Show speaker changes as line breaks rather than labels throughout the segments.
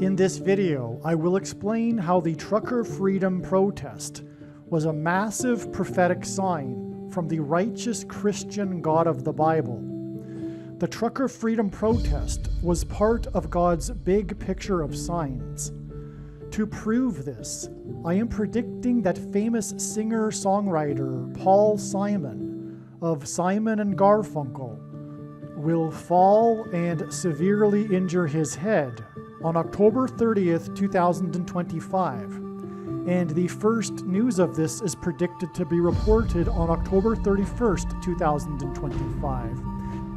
In this video, I will explain how the trucker freedom protest was a massive prophetic sign from the righteous Christian God of the Bible. The trucker freedom protest was part of God's big picture of signs. To prove this, I am predicting that famous singer-songwriter Paul Simon of Simon and Garfunkel will fall and severely injure his head on October 30th, 2025, and the first news of this is predicted to be reported on October 31st, 2025,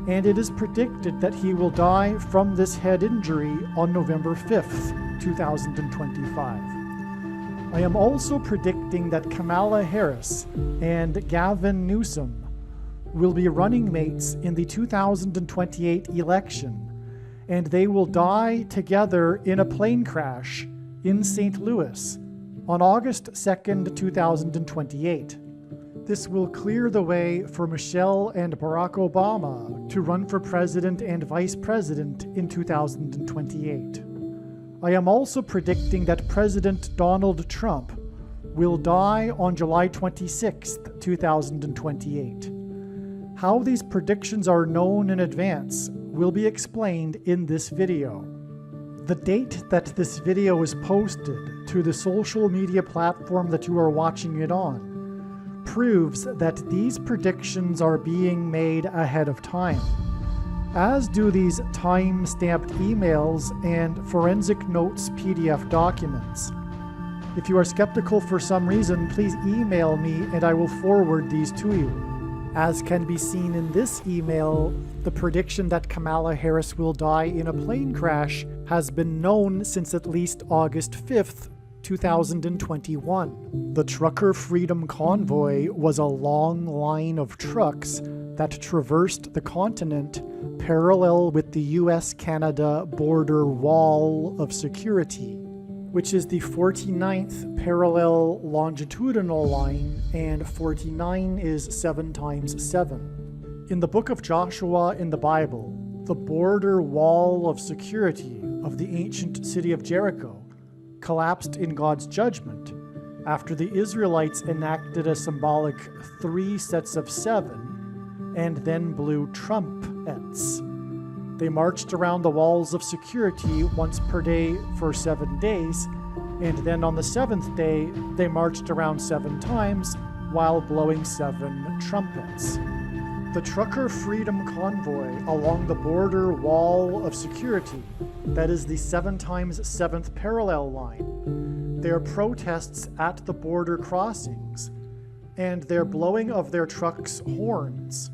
and it is predicted that he will die from this head injury on November 5th, 2025. I am also predicting that Kamala Harris and Gavin Newsom will be running mates in the 2028 election, and they will die together in a plane crash in St. Louis on August 2nd, 2028. This will clear the way for Michelle and Barack Obama to run for president and vice president in 2028. I am also predicting that President Donald Trump will die on July 26th, 2028. How these predictions are known in advance will be explained in this video. The date that this video is posted to the social media platform that you are watching it on proves that these predictions are being made ahead of time, as do these time-stamped emails and forensic notes PDF documents. If you are skeptical for some reason, please email me and I will forward these to you. As can be seen in this email, the prediction that Kamala Harris will die in a plane crash has been known since at least August 5th, 2021. The Trucker Freedom Convoy was a long line of trucks that traversed the continent parallel with the US-Canada border wall of security, which is the 49th parallel longitudinal line, and 49 is 7 times 7. In the book of Joshua in the Bible, the border wall of security of the ancient city of Jericho collapsed in God's judgment after the Israelites enacted a symbolic 3 sets of 7 and then blew trumpets. They marched around the walls of security once per day for 7 days, and then on the 7th day, they marched around 7 times while blowing 7 trumpets. The Trucker Freedom Convoy along the border wall of security, that is the 7 times 7th parallel line, their protests at the border crossings, and their blowing of their trucks' horns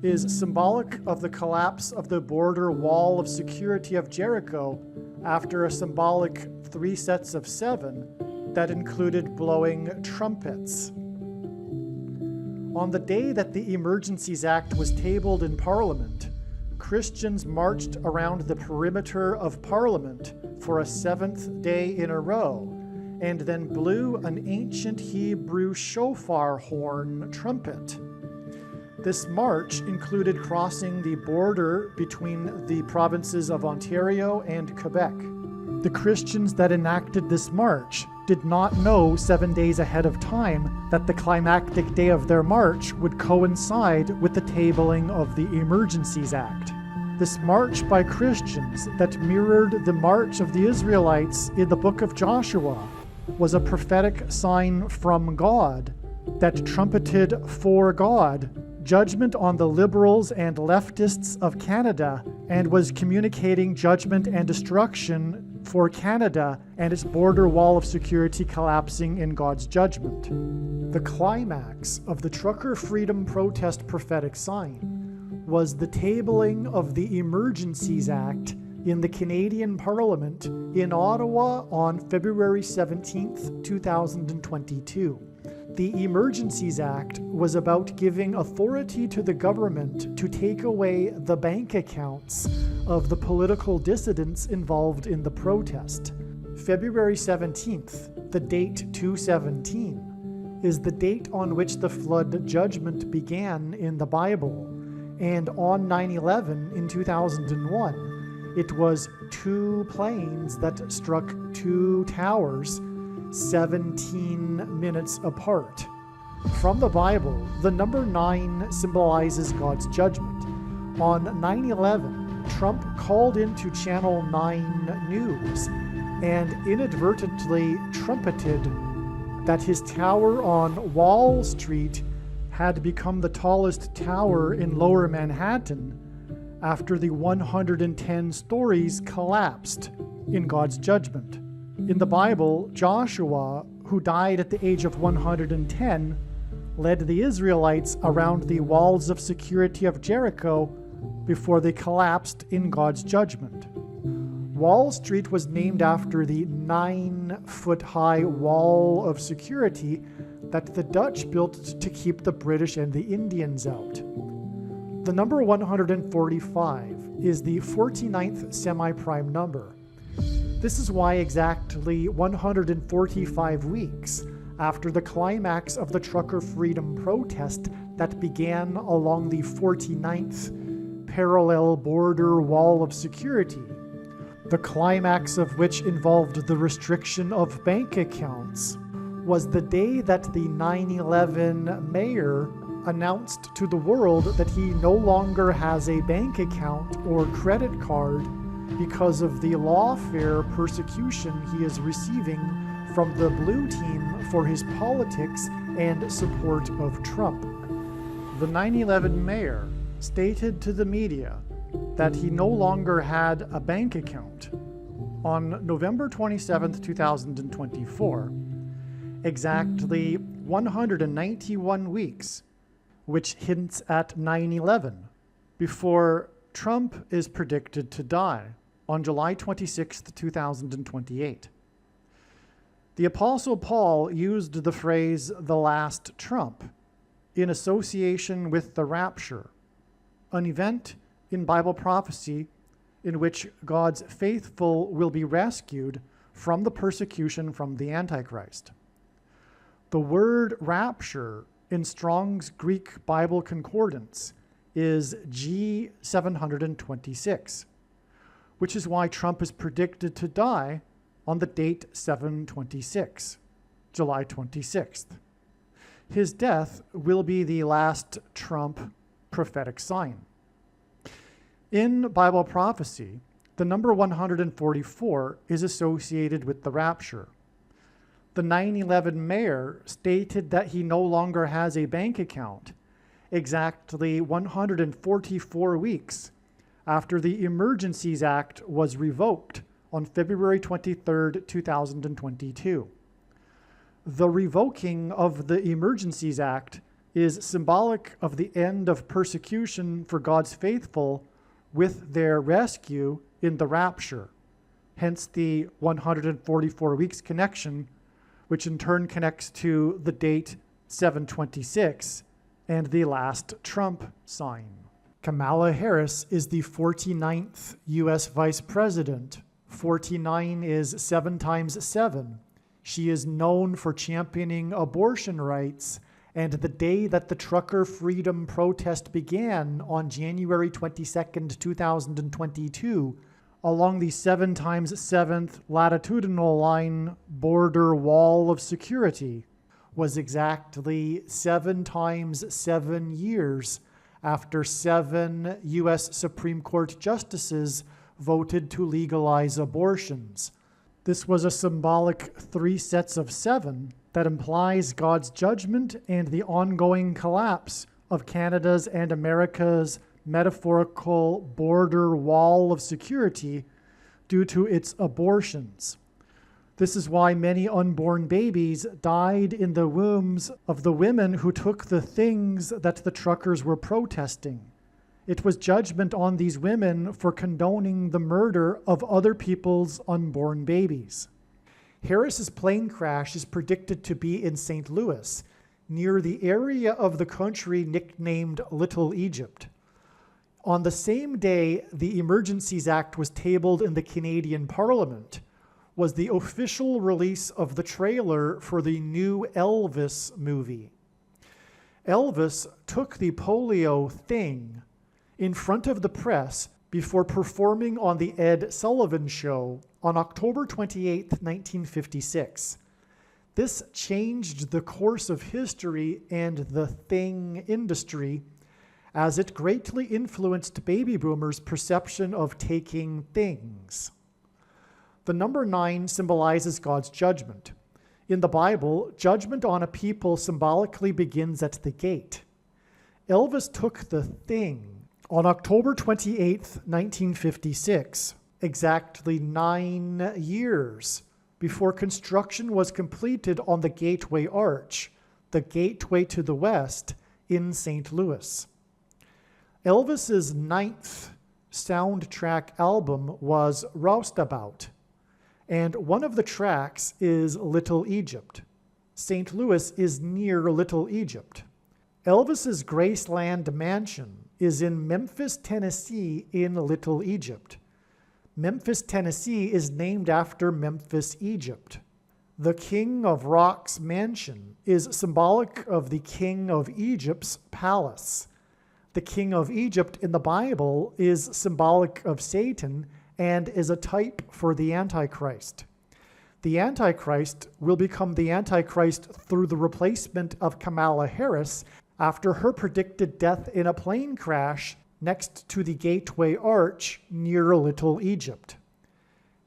is symbolic of the collapse of the border wall of security of Jericho after a symbolic 3 sets of 7 that included blowing trumpets. On the day that the Emergencies Act was tabled in Parliament, Christians marched around the perimeter of Parliament for a 7th day in a row, and then blew an ancient Hebrew shofar horn trumpet. This march included crossing the border between the provinces of Ontario and Quebec. The Christians that enacted this march did not know 7 days ahead of time that the climactic day of their march would coincide with the tabling of the Emergencies Act. This march by Christians that mirrored the march of the Israelites in the book of Joshua was a prophetic sign from God that trumpeted for God judgment on the Liberals and leftists of Canada, and was communicating judgment and destruction for Canada and its border wall of security collapsing in God's judgment. The climax of the Trucker Freedom Protest prophetic sign was the tabling of the Emergencies Act in the Canadian Parliament in Ottawa on February 17th, 2022. The Emergencies Act was about giving authority to the government to take away the bank accounts of the political dissidents involved in the protest. February 17th, the date 217, is the date on which the flood judgment began in the Bible, and on 9/11 in 2001, It was 2 planes that struck 2 towers 17 minutes apart. From the Bible, the number 9 symbolizes God's judgment. On 9/11, Trump called into Channel 9 News and inadvertently trumpeted that his tower on Wall Street had become the tallest tower in Lower Manhattan after the 110 stories collapsed in God's judgment. In the Bible, Joshua, who died at the age of 110, led the Israelites around the walls of security of Jericho before they collapsed in God's judgment. Wall Street was named after the 9-foot-high wall of security that the Dutch built to keep the British and the Indians out. The number 145 is the 49th semi-prime number. This is why exactly 145 weeks after the climax of the trucker freedom protest that began along the 49th parallel border wall of security, the climax of which involved the restriction of bank accounts, was the day that the 9/11 mayor announced to the world that he no longer has a bank account or credit card because of the lawfare persecution he is receiving from the blue team for his politics and support of Trump. The 9/11 mayor stated to the media that he no longer had a bank account on November 27, 2024, exactly 191 weeks, which hints at 9/11, before Trump is predicted to die on July 26, 2028. The Apostle Paul used the phrase "the last trump" in association with the rapture, an event in Bible prophecy in which God's faithful will be rescued from the persecution from the Antichrist. The word rapture in Strong's Greek Bible Concordance is G726, which is why Trump is predicted to die on the date 7/26, July 26th. His death will be the last Trump prophetic sign. In Bible prophecy, the number 144 is associated with the rapture. The 9/11 mayor stated that he no longer has a bank account exactly 144 weeks after the Emergencies Act was revoked on February 23, 2022. The revoking of the Emergencies Act is symbolic of the end of persecution for God's faithful with their rescue in the rapture, hence the 144 weeks connection, which in turn connects to the date 7/26 and the last Trump sign. Kamala Harris is the 49th U.S. Vice President. 49 is 7 times 7. She is known for championing abortion rights, and the day that the trucker freedom protest began on January 22nd, 2022, along the 7 times 7th latitudinal line border wall of security, was exactly 7 times 7 years after 7 U.S. Supreme Court justices voted to legalize abortions. This was a symbolic 3 sets of 7 that implies God's judgment and the ongoing collapse of Canada's and America's metaphorical border wall of security due to its abortions. This is why many unborn babies died in the wombs of the women who took the things that the truckers were protesting. It was judgment on these women for condoning the murder of other people's unborn babies. Harris's plane crash is predicted to be in St. Louis, near the area of the country nicknamed Little Egypt. On the same day the Emergencies Act was tabled in the Canadian Parliament was the official release of the trailer for the new Elvis movie. Elvis took the polio thing in front of the press before performing on The Ed Sullivan Show on October 28, 1956. This changed the course of history and the thing industry, as it greatly influenced baby boomers' perception of taking things. The number 9 symbolizes God's judgment. In the Bible, judgment on a people symbolically begins at the gate. Elvis took the thing on October 28, 1956, exactly 9 years before construction was completed on the Gateway Arch, the gateway to the West, in St. Louis. Elvis's 9th soundtrack album was Roustabout, and one of the tracks is Little Egypt. St. Louis is near Little Egypt. Elvis's Graceland mansion is in Memphis, Tennessee, in Little Egypt. Memphis, Tennessee is named after Memphis, Egypt. The King of Rock's mansion is symbolic of the King of Egypt's palace. The King of Egypt in the Bible is symbolic of Satan and is a type for the Antichrist. The Antichrist will become the Antichrist through the replacement of Kamala Harris after her predicted death in a plane crash next to the Gateway Arch near Little Egypt.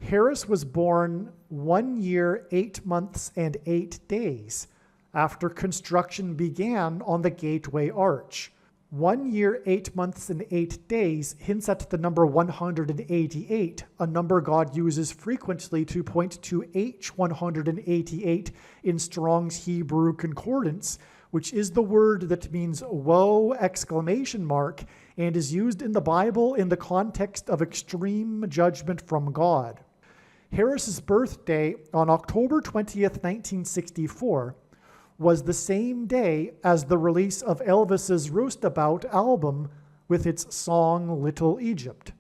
Harris was born 1 year, 8 months, and 8 days after construction began on the Gateway Arch. 1 year, 8 months, and 8 days hints at the number 188, a number God uses frequently to point to H188 in Strong's Hebrew Concordance, which is the word that means woe, exclamation mark, and is used in the Bible in the context of extreme judgment from God. Harris's birthday on October 20th, 1964, was the same day as the release of Elvis's Roustabout album with its song Little Egypt.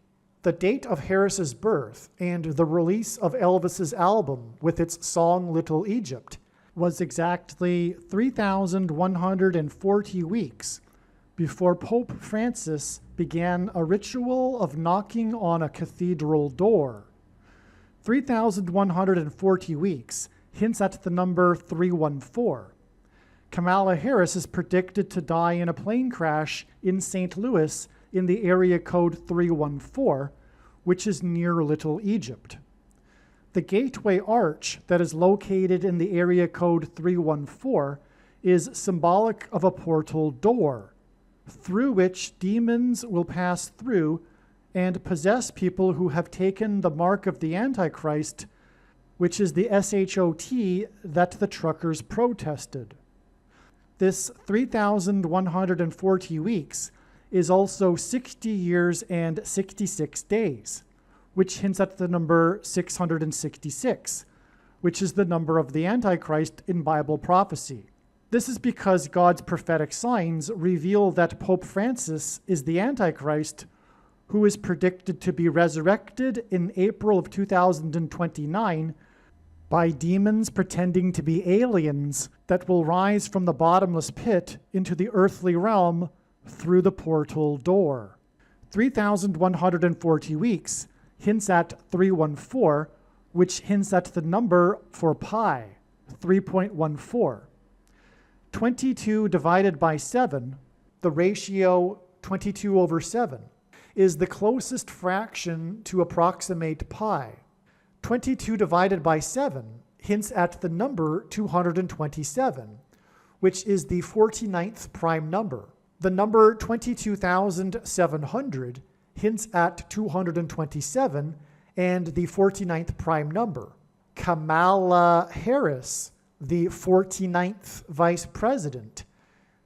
The date of Harris's birth and the release of Elvis's album with its song Little Egypt was exactly 3,140 weeks before Pope Francis began a ritual of knocking on a cathedral door. 3,140 weeks hints at the number 314. Kamala Harris is predicted to die in a plane crash in St. Louis in the area code 314, which is near Little Egypt. The Gateway Arch that is located in the area code 314 is symbolic of a portal door, through which demons will pass through and possess people who have taken the mark of the Antichrist, which is the SHOT that the truckers protested. This 3,140 weeks is also 60 years and 66 days, which hints at the number 666, which is the number of the Antichrist in Bible prophecy. This is because God's prophetic signs reveal that Pope Francis is the Antichrist, who is predicted to be resurrected in April of 2029 by demons pretending to be aliens that will rise from the bottomless pit into the earthly realm through the portal door. 3,140 weeks hints at 314, which hints at the number for pi, 3.14. 22 divided by 7, the ratio 22/7, is the closest fraction to approximate pi. 22 divided by 7 hints at the number 227, which is the 49th prime number. The number 22,700 hints at 227 and the 49th prime number. Kamala Harris, the 49th vice president,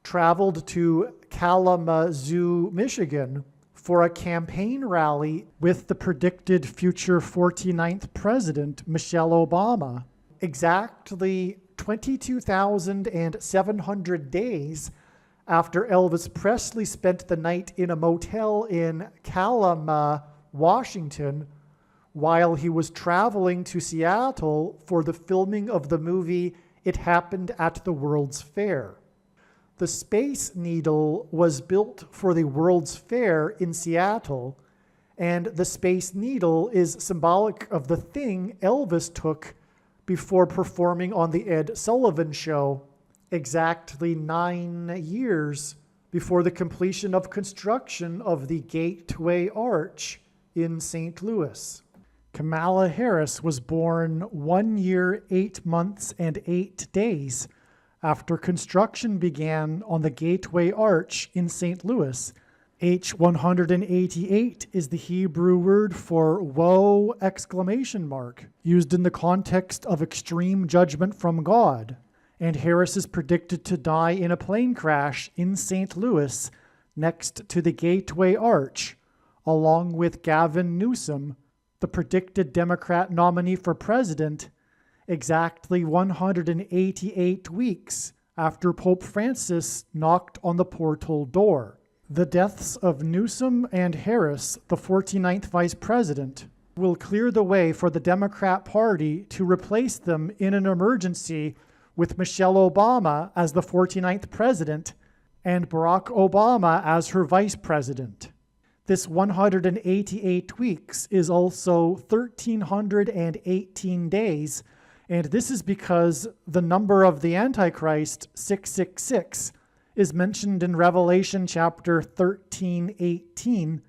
traveled to Kalamazoo, Michigan for a campaign rally with the predicted future 49th president, Michelle Obama, exactly 22,700 days after Elvis Presley spent the night in a motel in Kalama, Washington, while he was traveling to Seattle for the filming of the movie It Happened at the World's Fair. The Space Needle was built for the World's Fair in Seattle, and the Space Needle is symbolic of the thing Elvis took before performing on the Ed Sullivan Show, exactly 9 years before the completion of construction of the Gateway Arch in St. Louis. Kamala Harris was born 1 year, 8 months, and 8 days after construction began on the Gateway Arch in St. Louis. H188 is the Hebrew word for woe! Used in the context of extreme judgment from God. And Harris is predicted to die in a plane crash in St. Louis next to the Gateway Arch, along with Gavin Newsom, the predicted Democrat nominee for president, exactly 188 weeks after Pope Francis knocked on the portal door. The deaths of Newsom and Harris, the 49th vice president, will clear the way for the Democrat Party to replace them in an emergency with Michelle Obama as the 49th president and Barack Obama as her vice president. This 188 weeks is also 1,318 days, and this is because the number of the Antichrist, 666, is mentioned in Revelation chapter 13:18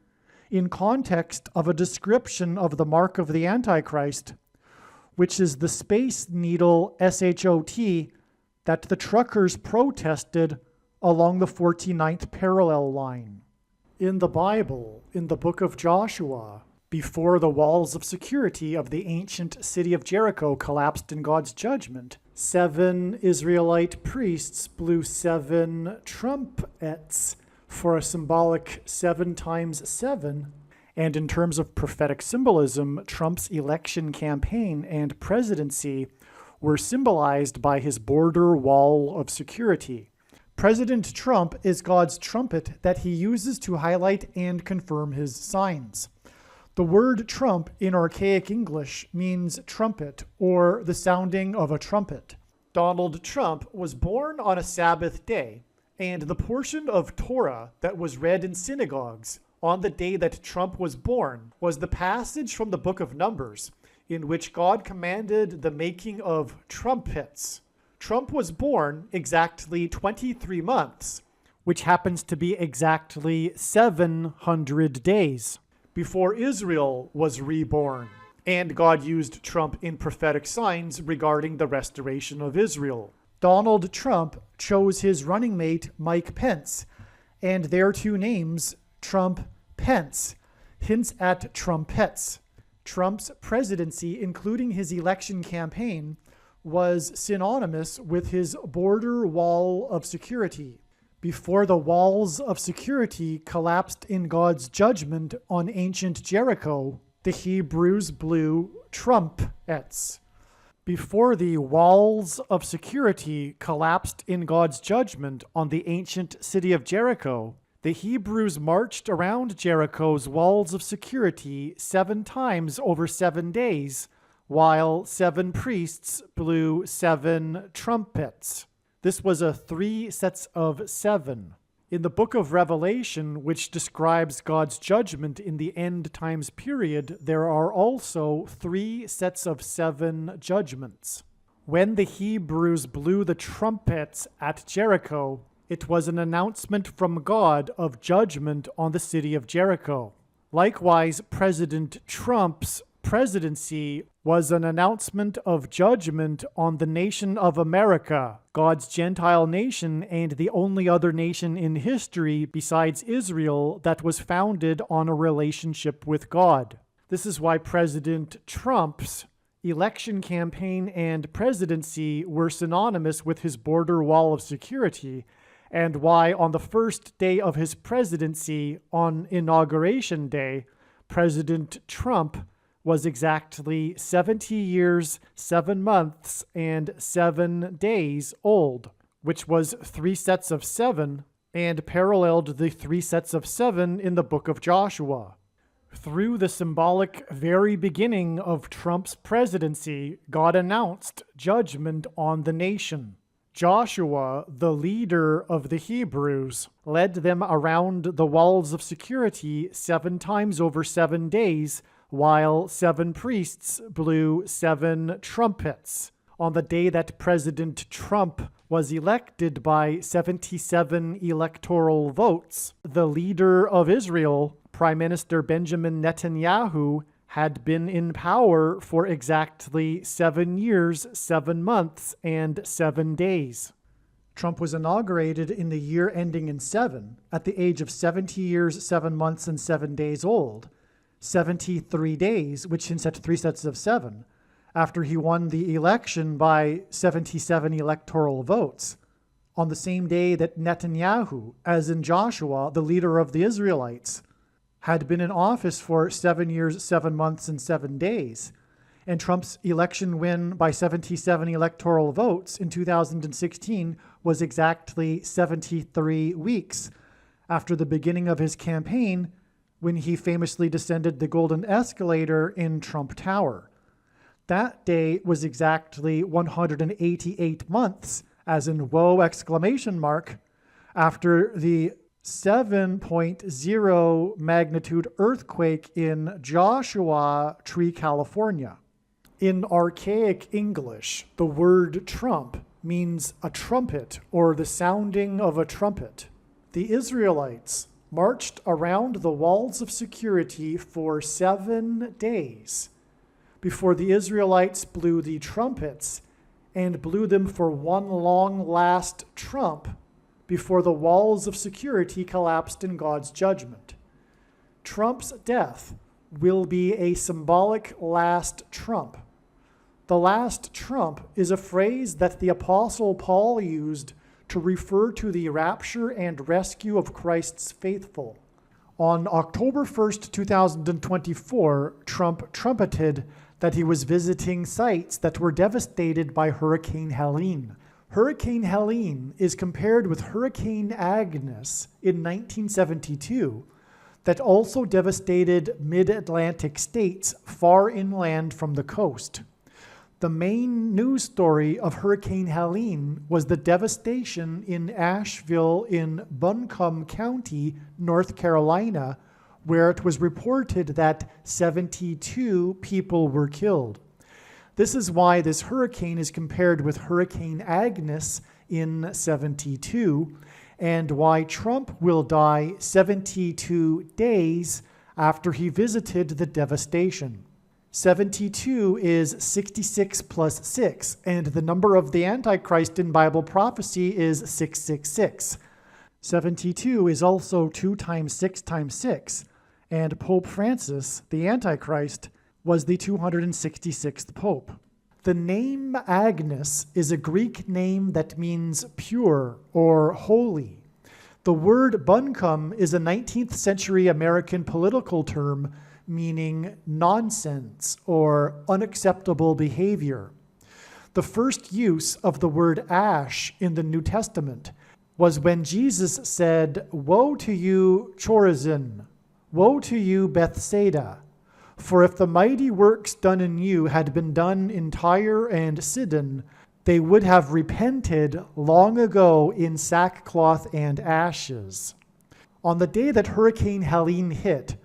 in context of a description of the mark of the Antichrist, which is the Space Needle SHOT that the truckers protested along the 49th parallel line. In the Bible, in the book of Joshua, before the walls of security of the ancient city of Jericho collapsed in God's judgment, 7 Israelite priests blew 7 trumpets for a symbolic 7 times 7. And in terms of prophetic symbolism, Trump's election campaign and presidency were symbolized by his border wall of security. President Trump is God's trumpet that he uses to highlight and confirm his signs. The word trump in archaic English means trumpet or the sounding of a trumpet. Donald Trump was born on a Sabbath day, and the portion of Torah that was read in synagogues on the day that Trump was born was the passage from the book of Numbers, in which God commanded the making of trumpets. Trump was born exactly 23 months, which happens to be exactly 700 days, before Israel was reborn. And God used Trump in prophetic signs regarding the restoration of Israel. Donald Trump chose his running mate, Mike Pence, and their two names, Trump-Pence, hints at trumpets. Trump's presidency, including his election campaign, was synonymous with his border wall of security. Before the walls of security collapsed in God's judgment on ancient Jericho, the Hebrews blew trumpets. Before the walls of security collapsed in God's judgment on the ancient city of Jericho, the Hebrews marched around Jericho's walls of security 7 times over 7 days, while 7 priests blew 7 trumpets. This was a 3 sets of 7. In the book of Revelation, which describes God's judgment in the end times period, there are also 3 sets of 7 judgments. When the Hebrews blew the trumpets at Jericho, it was an announcement from God of judgment on the city of Jericho. Likewise, President Trump's presidency was an announcement of judgment on the nation of America, God's Gentile nation and the only other nation in history besides Israel that was founded on a relationship with God. This is why President Trump's election campaign and presidency were synonymous with his border wall of security, and why on the first day of his presidency, on Inauguration Day, President Trump was exactly 70 years, 7 months, and 7 days old, which was 3 sets of 7, and paralleled the 3 sets of 7 in the book of Joshua. Through the symbolic very beginning of Trump's presidency, God announced judgment on the nation. Joshua, the leader of the Hebrews, led them around the walls of security 7 times over 7 days, while 7 priests blew 7 trumpets. On the day that President Trump was elected by 77 electoral votes, the leader of Israel, Prime Minister Benjamin Netanyahu, had been in power for exactly 7 years, 7 months, and 7 days. Trump was inaugurated in the year ending in 7, at the age of 70 years, 7 months, and 7 days old, 73 days, which hints at 3 sets of 7, after he won the election by 77 electoral votes, on the same day that Netanyahu, as in Joshua, the leader of the Israelites, had been in office for 7 years, 7 months, and 7 days. And Trump's election win by 77 electoral votes in 2016 was exactly 73 weeks after the beginning of his campaign, when he famously descended the golden escalator in Trump Tower. That day was exactly 188 months, as in whoa exclamation mark, after the 7.0 magnitude earthquake in Joshua Tree, California. In archaic English, the word Trump means a trumpet or the sounding of a trumpet. The Israelites marched around the walls of security for 7 days before the Israelites blew the trumpets, and blew them for one long last trump before the walls of security collapsed in God's judgment. Trump's death will be a symbolic last trump. The last trump is a phrase that the Apostle Paul used to refer to the rapture and rescue of Christ's faithful. On October 1st, 2024, Trump trumpeted that he was visiting sites that were devastated by Hurricane Helene. Hurricane Helene is compared with Hurricane Agnes in 1972 that also devastated mid-Atlantic states far inland from the coast. The main news story of Hurricane Helene was the devastation in Asheville in Buncombe County, North Carolina, where it was reported that 72 people were killed. This is why this hurricane is compared with Hurricane Agnes in 72, and why Trump will die 72 days after he visited the devastation. 72 is 66 plus 6, and the number of the Antichrist in Bible prophecy is 666. 72 is also 2 times 6 times 6, and Pope Francis, the Antichrist, was the 266th Pope. The name Agnes is a Greek name that means pure or holy. The word buncombe is a 19th century American political term meaning nonsense or unacceptable behavior. The first use of the word ash in the New Testament was when Jesus said, "Woe to you, Chorazin! Woe to you, Bethsaida! For if the mighty works done in you had been done in Tyre and Sidon, they would have repented long ago in sackcloth and ashes." On the day that Hurricane Helene hit,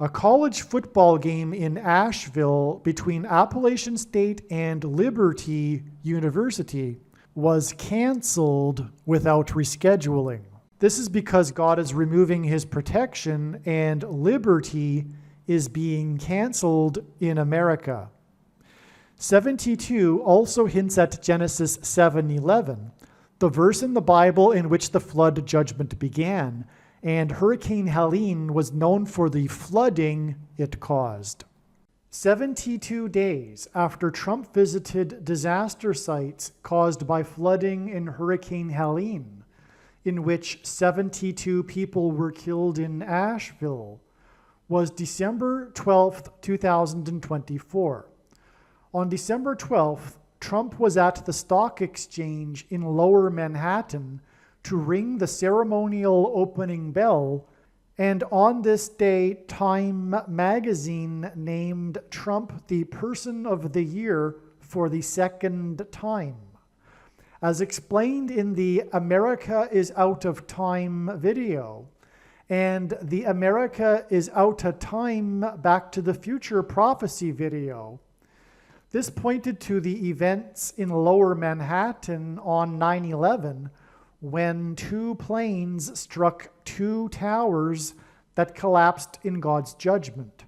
a college football game in Asheville between Appalachian State and Liberty University was canceled without rescheduling. This is because God is removing his protection and liberty is being canceled in America. 72 also hints at Genesis 7:11, the verse in the Bible in which the flood judgment began, and Hurricane Helene was known for the flooding it caused. 72 days after Trump visited disaster sites caused by flooding in Hurricane Helene, in which 72 people were killed in Asheville, was December 12th, 2024. On December 12th, Trump was at the stock exchange in Lower Manhattan to ring the ceremonial opening bell, and on this day, Time magazine named Trump the Person of the Year for the second time. as explained in the America is Out of Time video and the America is Out of Time Back to the Future prophecy video. This pointed to the events in Lower Manhattan on 9/11 when two planes struck two towers that collapsed in God's judgment.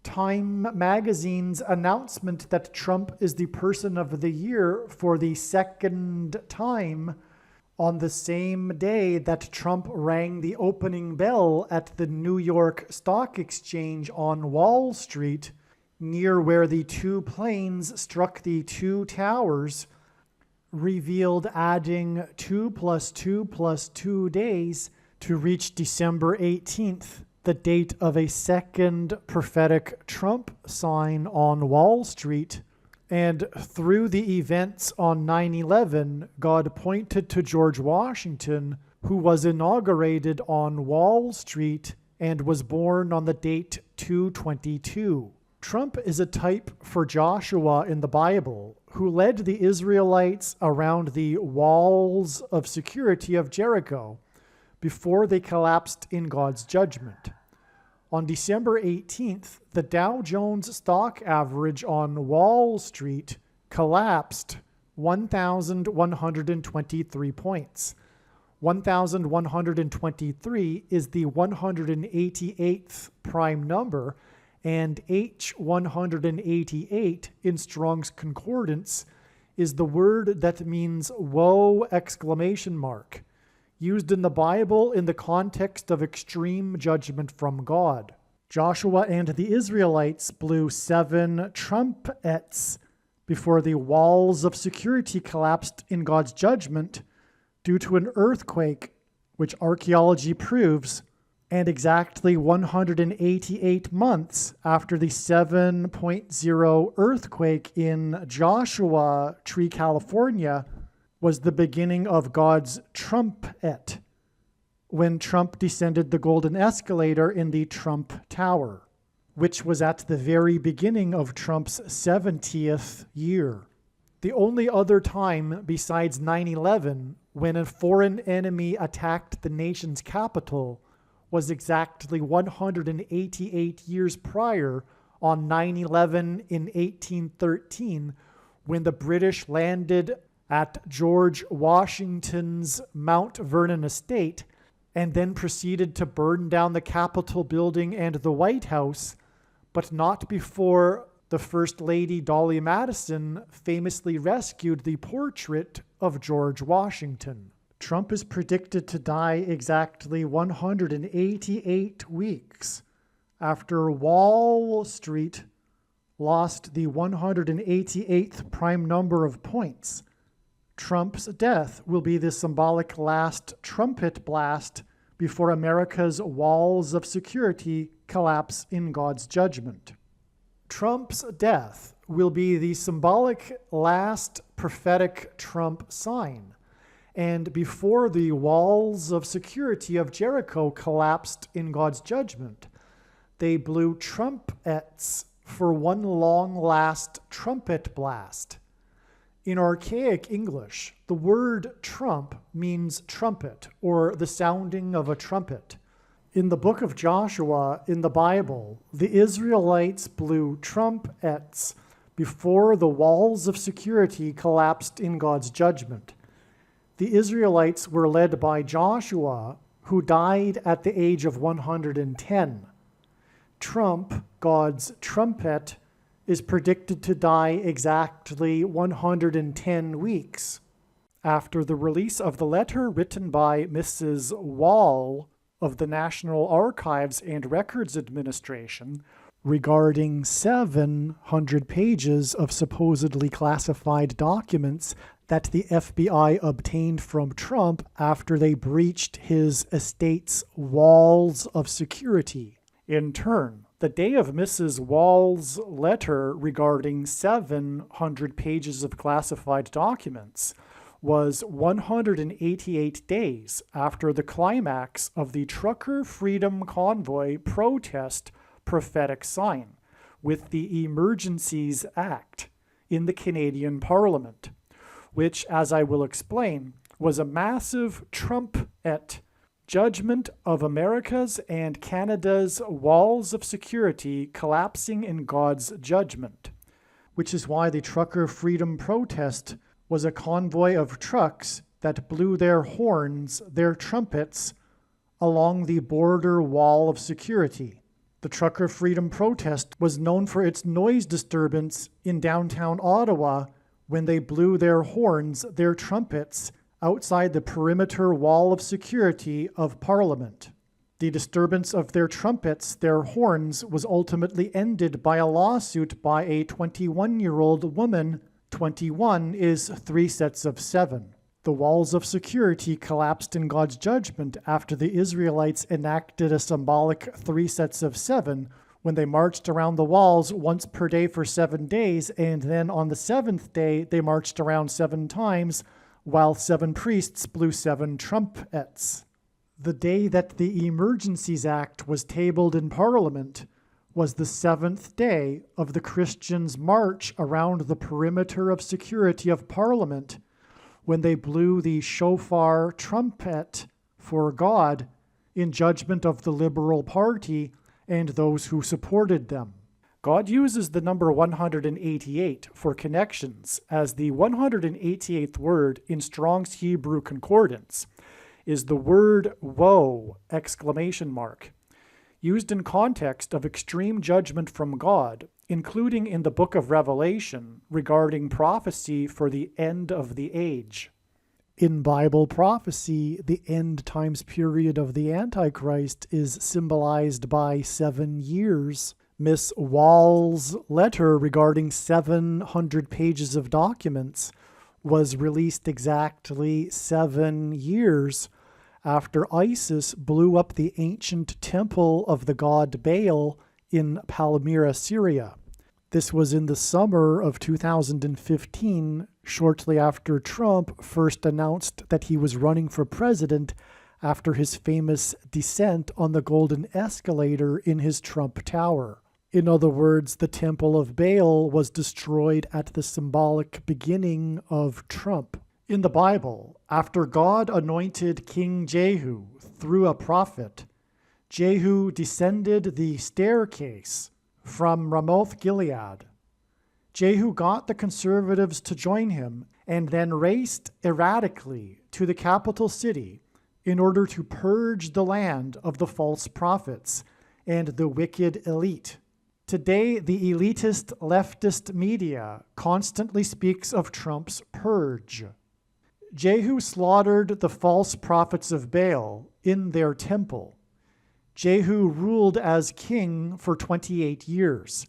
Time magazine's announcement that Trump is the person of the year for the second time on the same day that Trump rang the opening bell at the New York Stock Exchange on Wall Street, near where the two planes struck the two towers, revealed adding 2 + 2 + 2 days to reach December 18th, the date of a second prophetic Trump sign on Wall Street. And through the events on 9/11, God pointed to George Washington, who was inaugurated on Wall Street and was born on the date 2/22. Trump is a type for Joshua in the Bible, who led the Israelites around the walls of security of Jericho before they collapsed in God's judgment. On December 18th, the Dow Jones stock average on Wall Street collapsed 1,123 points. 1,123 is the 188th prime number, and H188 in Strong's Concordance is the word that means woe ! Used in the Bible in the context of extreme judgment from God. Joshua and the Israelites blew 7 trumpets before the walls of security collapsed in God's judgment due to an earthquake, which archaeology proves, and exactly 188 months after the 7.0 earthquake in Joshua Tree, California, was the beginning of God's trumpet, when Trump descended the golden escalator in the Trump Tower, which was at the very beginning of Trump's 70th year. The only other time besides 9/11 when a foreign enemy attacked the nation's capital was exactly 188 years prior on 9/11 in 1813, when the British landed at George Washington's Mount Vernon estate and then proceeded to burn down the Capitol building and the White House, but not before the First Lady Dolly Madison famously rescued the portrait of George Washington. Trump is predicted to die exactly 188 weeks after Wall Street lost the 188th prime number of points. Trump's death will be the symbolic last trumpet blast before America's walls of security collapse in God's judgment. Trump's death will be the symbolic last prophetic Trump sign, and before the walls of security of Jericho collapsed in God's judgment, they blew trumpets for one long last trumpet blast. In archaic English, the word trump means trumpet, or the sounding of a trumpet. In the book of Joshua in the Bible, the Israelites blew trumpets before the walls of security collapsed in God's judgment. The Israelites were led by Joshua, who died at the age of 110. Trump, God's trumpet, is predicted to die exactly 110 weeks. After the release of the letter written by Mrs. Wall of the National Archives and Records Administration regarding 700 pages of supposedly classified documents that the FBI obtained from Trump after they breached his estate's walls of security. In turn, the day of Mrs. Wall's letter regarding 700 pages of classified documents was 188 days after the climax of the Trucker Freedom Convoy protest prophetic sign with the Emergencies Act in the Canadian Parliament, which, as I will explain, was a massive trumpet judgment of America's and Canada's walls of security collapsing in God's judgment, which is why the trucker freedom protest was a convoy of trucks that blew their horns, their trumpets, along the border wall of security. The trucker freedom protest was known for its noise disturbance in downtown Ottawa when they blew their horns, their trumpets, outside the perimeter wall of security of Parliament. The disturbance of their trumpets, their horns, was ultimately ended by a lawsuit by a 21-year-old woman. 21 is 3 sets of 7. The walls of security collapsed in God's judgment after the Israelites enacted a symbolic 3 sets of 7 when they marched around the walls once per day for 7 days, and then on the 7th day they marched around 7 times while 7 priests blew 7 trumpets. The day that the Emergencies Act was tabled in Parliament was the 7th day of the Christians' march around the perimeter of security of Parliament, when they blew the shofar trumpet for God in judgment of the Liberal Party and those who supported them. God uses the number 188 for connections, as the 188th word in Strong's Hebrew Concordance is the word woe! Used in context of extreme judgment from God, including in the book of Revelation regarding prophecy for the end of the age. In Bible prophecy, the end times period of the Antichrist is symbolized by 7 years. Miss Wall's letter regarding 700 pages of documents was released exactly 7 years after ISIS blew up the ancient temple of the god Baal in Palmyra, Syria. This was in the summer of 2015, shortly after Trump first announced that he was running for president after his famous descent on the golden escalator in his Trump Tower. In other words, the Temple of Baal was destroyed at the symbolic beginning of Trump. In the Bible, after God anointed King Jehu through a prophet, Jehu descended the staircase from Ramoth Gilead. Jehu got the conservatives to join him and then raced erratically to the capital city in order to purge the land of the false prophets and the wicked elite. Today, the elitist leftist media constantly speaks of Trump's purge. Jehu slaughtered the false prophets of Baal in their temple. Jehu ruled as king for 28 years.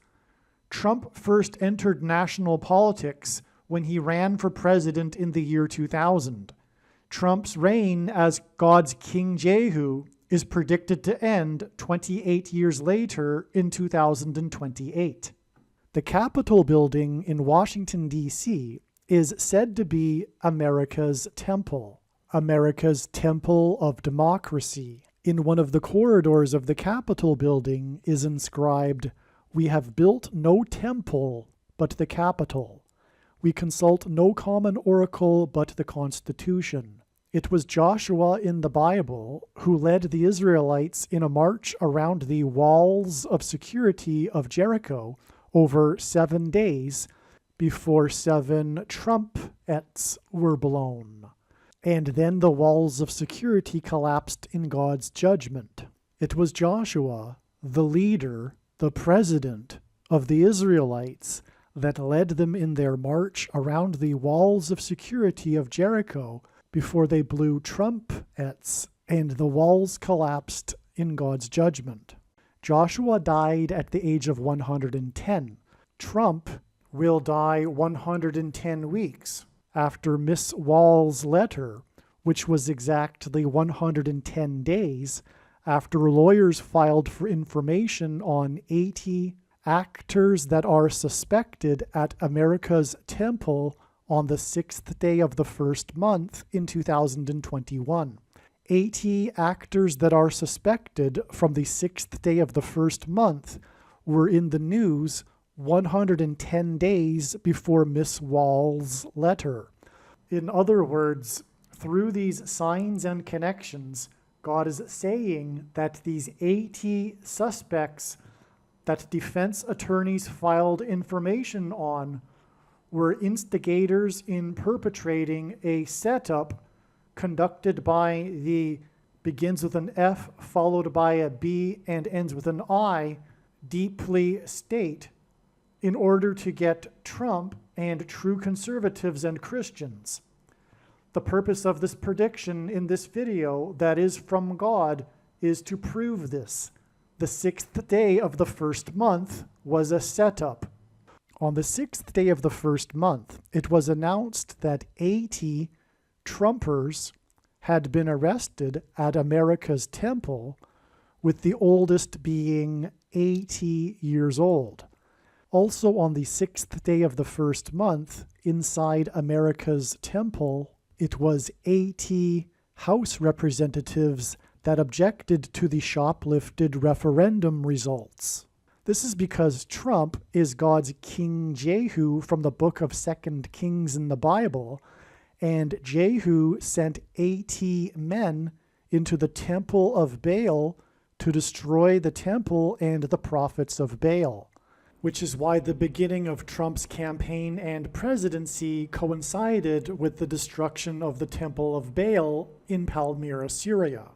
Trump first entered national politics when he ran for president in the year 2000. Trump's reign as God's King Jehu is predicted to end 28 years later in 2028. The Capitol building in Washington, D.C. is said to be America's temple of democracy. In one of the corridors of the Capitol building is inscribed, "We have built no temple but the Capitol. We consult no common oracle but the Constitution." It was Joshua in the Bible who led the Israelites in a march around the walls of security of Jericho over 7 days before 7 trumpets were blown. And then the walls of security collapsed in God's judgment. It was Joshua, the leader, the president of the Israelites, that led them in their march around the walls of security of Jericho before they blew trumpets and the walls collapsed in God's judgment. Joshua died at the age of 110. Trump will die 110 weeks after Miss Wall's letter, which was exactly 110 days after lawyers filed for information on 80 actors that are suspected at America's temple on the 6th day of the first month in 2021. 80 actors that are suspected from the 6th day of the first month were in the news 110 days before Miss Wall's letter. In other words, through these signs and connections, God is saying that these 80 suspects that defense attorneys filed information on were instigators in perpetrating a setup conducted by the begins with an F followed by a B and ends with an I, deeply state, in order to get Trump and true conservatives and Christians. The purpose of this prediction in this video that is from God is to prove this. The 6th day of the first month was a setup. On the 6th day of the first month, it was announced that 80 Trumpers had been arrested at America's Temple, with the oldest being 80 years old. Also on the 6th day of the first month, inside America's Temple, it was 80 House representatives that objected to the shoplifted referendum results. This is because Trump is God's King Jehu from the book of 2 Kings in the Bible, and Jehu sent 80 men into the temple of Baal to destroy the temple and the prophets of Baal, which is why the beginning of Trump's campaign and presidency coincided with the destruction of the temple of Baal in Palmyra, Syria.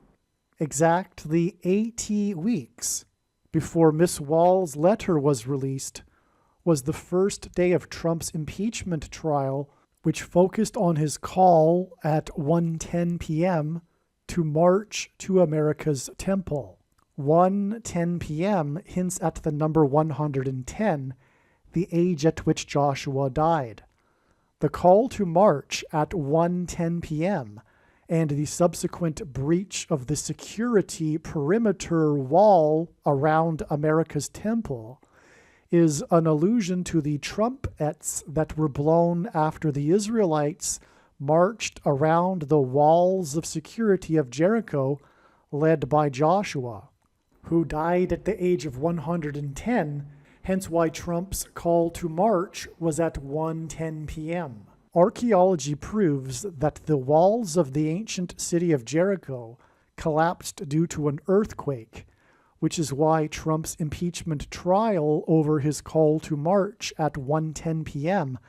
Exactly 80 weeks before Miss Wall's letter was released was the first day of Trump's impeachment trial, which focused on his call at 1:10 p.m. to march to America's Temple. 1:10 p.m. hints at the number 110, the age at which Joshua died. The call to march at 1:10 p.m. and the subsequent breach of the security perimeter wall around America's Temple is an allusion to the trumpets that were blown after the Israelites marched around the walls of security of Jericho, led by Joshua, who died at the age of 110, hence why Trump's call to march was at 1:10 p.m. Archaeology proves that the walls of the ancient city of Jericho collapsed due to an earthquake, which is why Trump's impeachment trial over his call to march at 1:10 p.m.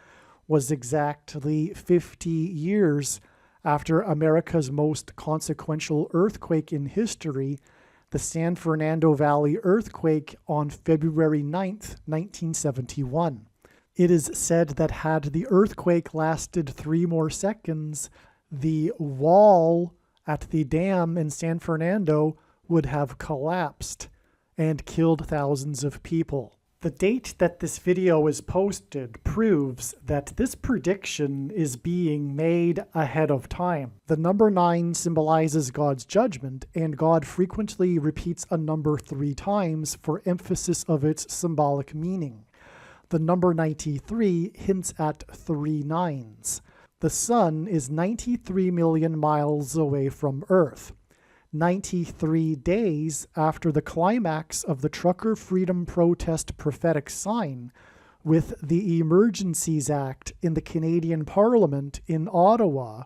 was exactly 50 years after America's most consequential earthquake in history, the San Fernando Valley earthquake on February 9th, 1971. It is said that had the earthquake lasted 3 more seconds, the wall at the dam in San Fernando would have collapsed and killed thousands of people. The date that this video is posted proves that this prediction is being made ahead of time. The number 9 symbolizes God's judgment, and God frequently repeats a number 3 times for emphasis of its symbolic meaning. The number 93 hints at 3 nines. The sun is 93 million miles away from Earth. 93 days after the climax of the trucker freedom protest prophetic sign, with the Emergencies Act in the Canadian Parliament in Ottawa,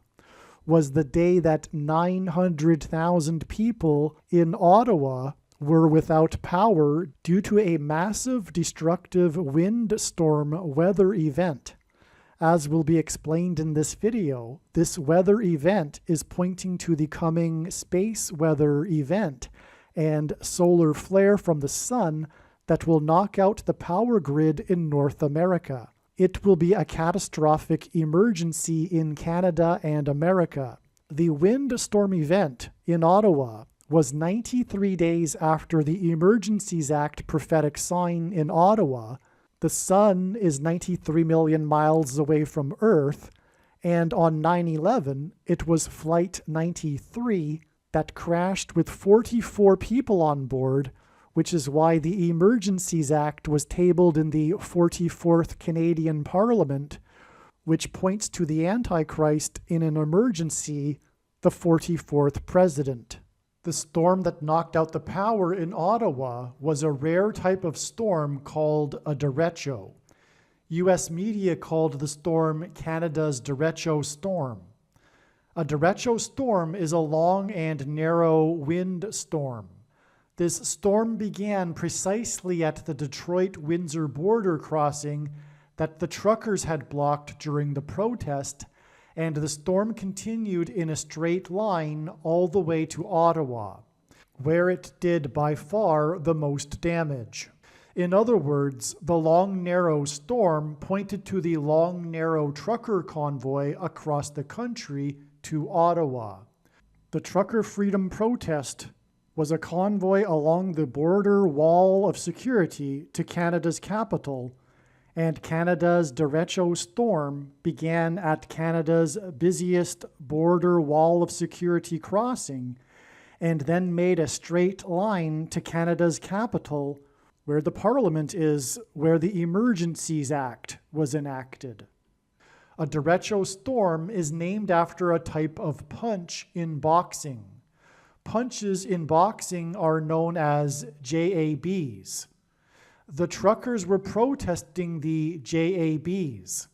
was the day that 900,000 people in Ottawa were without power due to a massive destructive windstorm weather event. As will be explained in this video, this weather event is pointing to the coming space weather event and solar flare from the sun that will knock out the power grid in North America. It will be a catastrophic emergency in Canada and America. The windstorm event in Ottawa was 93 days after the Emergencies Act prophetic sign in Ottawa. The sun is 93 million miles away from Earth, and on 9/11, it was Flight 93 that crashed with 44 people on board, which is why the Emergencies Act was tabled in the 44th Canadian Parliament, which points to the Antichrist in an emergency, the 44th president. The storm that knocked out the power in Ottawa was a rare type of storm called a derecho. U.S. media called the storm Canada's derecho storm. A derecho storm is a long and narrow wind storm. This storm began precisely at the Detroit-Windsor border crossing that the truckers had blocked during the protest, and the storm continued in a straight line all the way to Ottawa, where it did by far the most damage. In other words, the long, narrow storm pointed to the long, narrow trucker convoy across the country to Ottawa. The Trucker Freedom Protest was a convoy along the border wall of security to Canada's capital, and Canada's derecho storm began at Canada's busiest border wall of security crossing, and then made a straight line to Canada's capital, where the Parliament is, where the Emergencies Act was enacted. A derecho storm is named after a type of punch in boxing. Punches in boxing are known as JABs. The truckers were protesting the JABs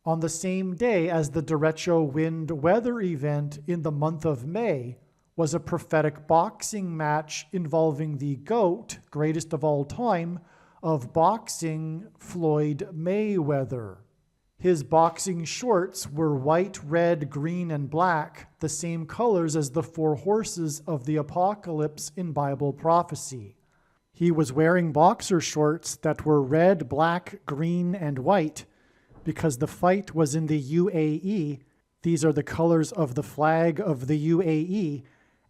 on the same day as the derecho wind weather event in the month of May was a prophetic boxing match involving the GOAT, greatest of all time, of boxing, Floyd Mayweather. His boxing shorts were white, red, green, and black, the same colors as the four horses of the apocalypse in Bible prophecy. He was wearing boxer shorts that were red, black, green, and white because the fight was in the UAE. These are the colors of the flag of the UAE,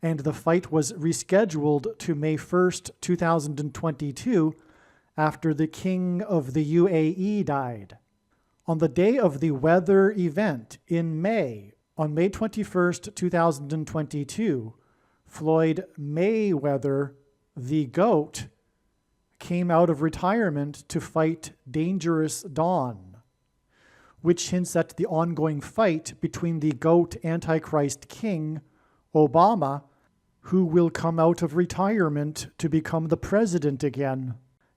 and the fight was rescheduled to May 1st, 2022, after the king of the UAE died. On the day of the weather event in May, on May 21st, 2022, Floyd Mayweather, the GOAT, came out of retirement to fight Dangerous Dawn, which hints at the ongoing fight between the GOAT Antichrist King, Obama, who will come out of retirement to become the president again,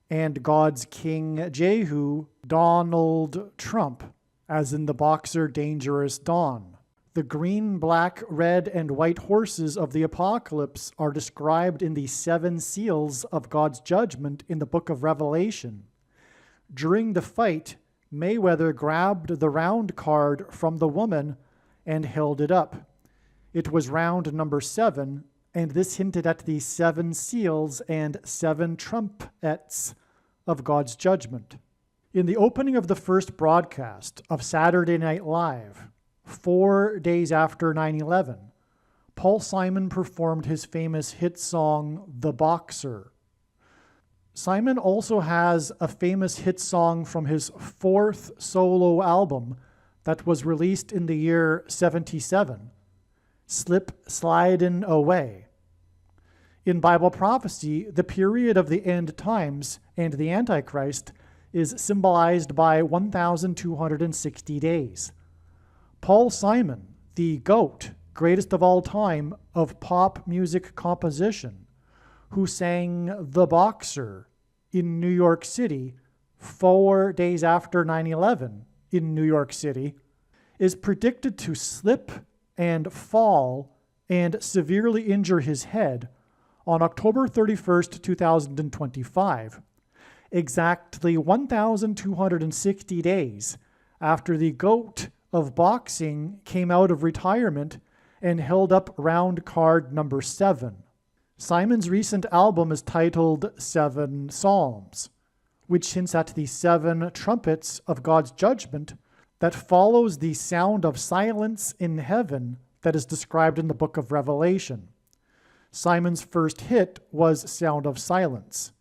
and God's King Jehu, Donald Trump, as in the boxer Dangerous Dawn. The green, black, red, and white horses of the apocalypse are described in the 7 seals of God's judgment in the book of Revelation. During the fight, Mayweather grabbed the round card from the woman and held it up. It was round number 7, and this hinted at the 7 seals and 7 trumpets of God's judgment. In the opening of the first broadcast of Saturday Night Live, 4 days after 9/11, Paul Simon performed his famous hit song, The Boxer. Simon also has a famous hit song from his 4th solo album that was released in the year 77, Slip Slidin' Away. In Bible prophecy, the period of the end times and the Antichrist is symbolized by 1,260 days. Paul Simon, the GOAT, greatest of all time of pop music composition, who sang The Boxer in New York City 4 days after 9/11 in New York City, is predicted to slip and fall and severely injure his head on October 31st, 2025, exactly 1,260 days after the GOAT of boxing came out of retirement and held up round card number 7. Simon's recent album is titled 7 Psalms, which hints at the 7 trumpets of God's judgment that follows the sound of silence in heaven that is described in the book of Revelation. Simon's first hit was Sound of Silence.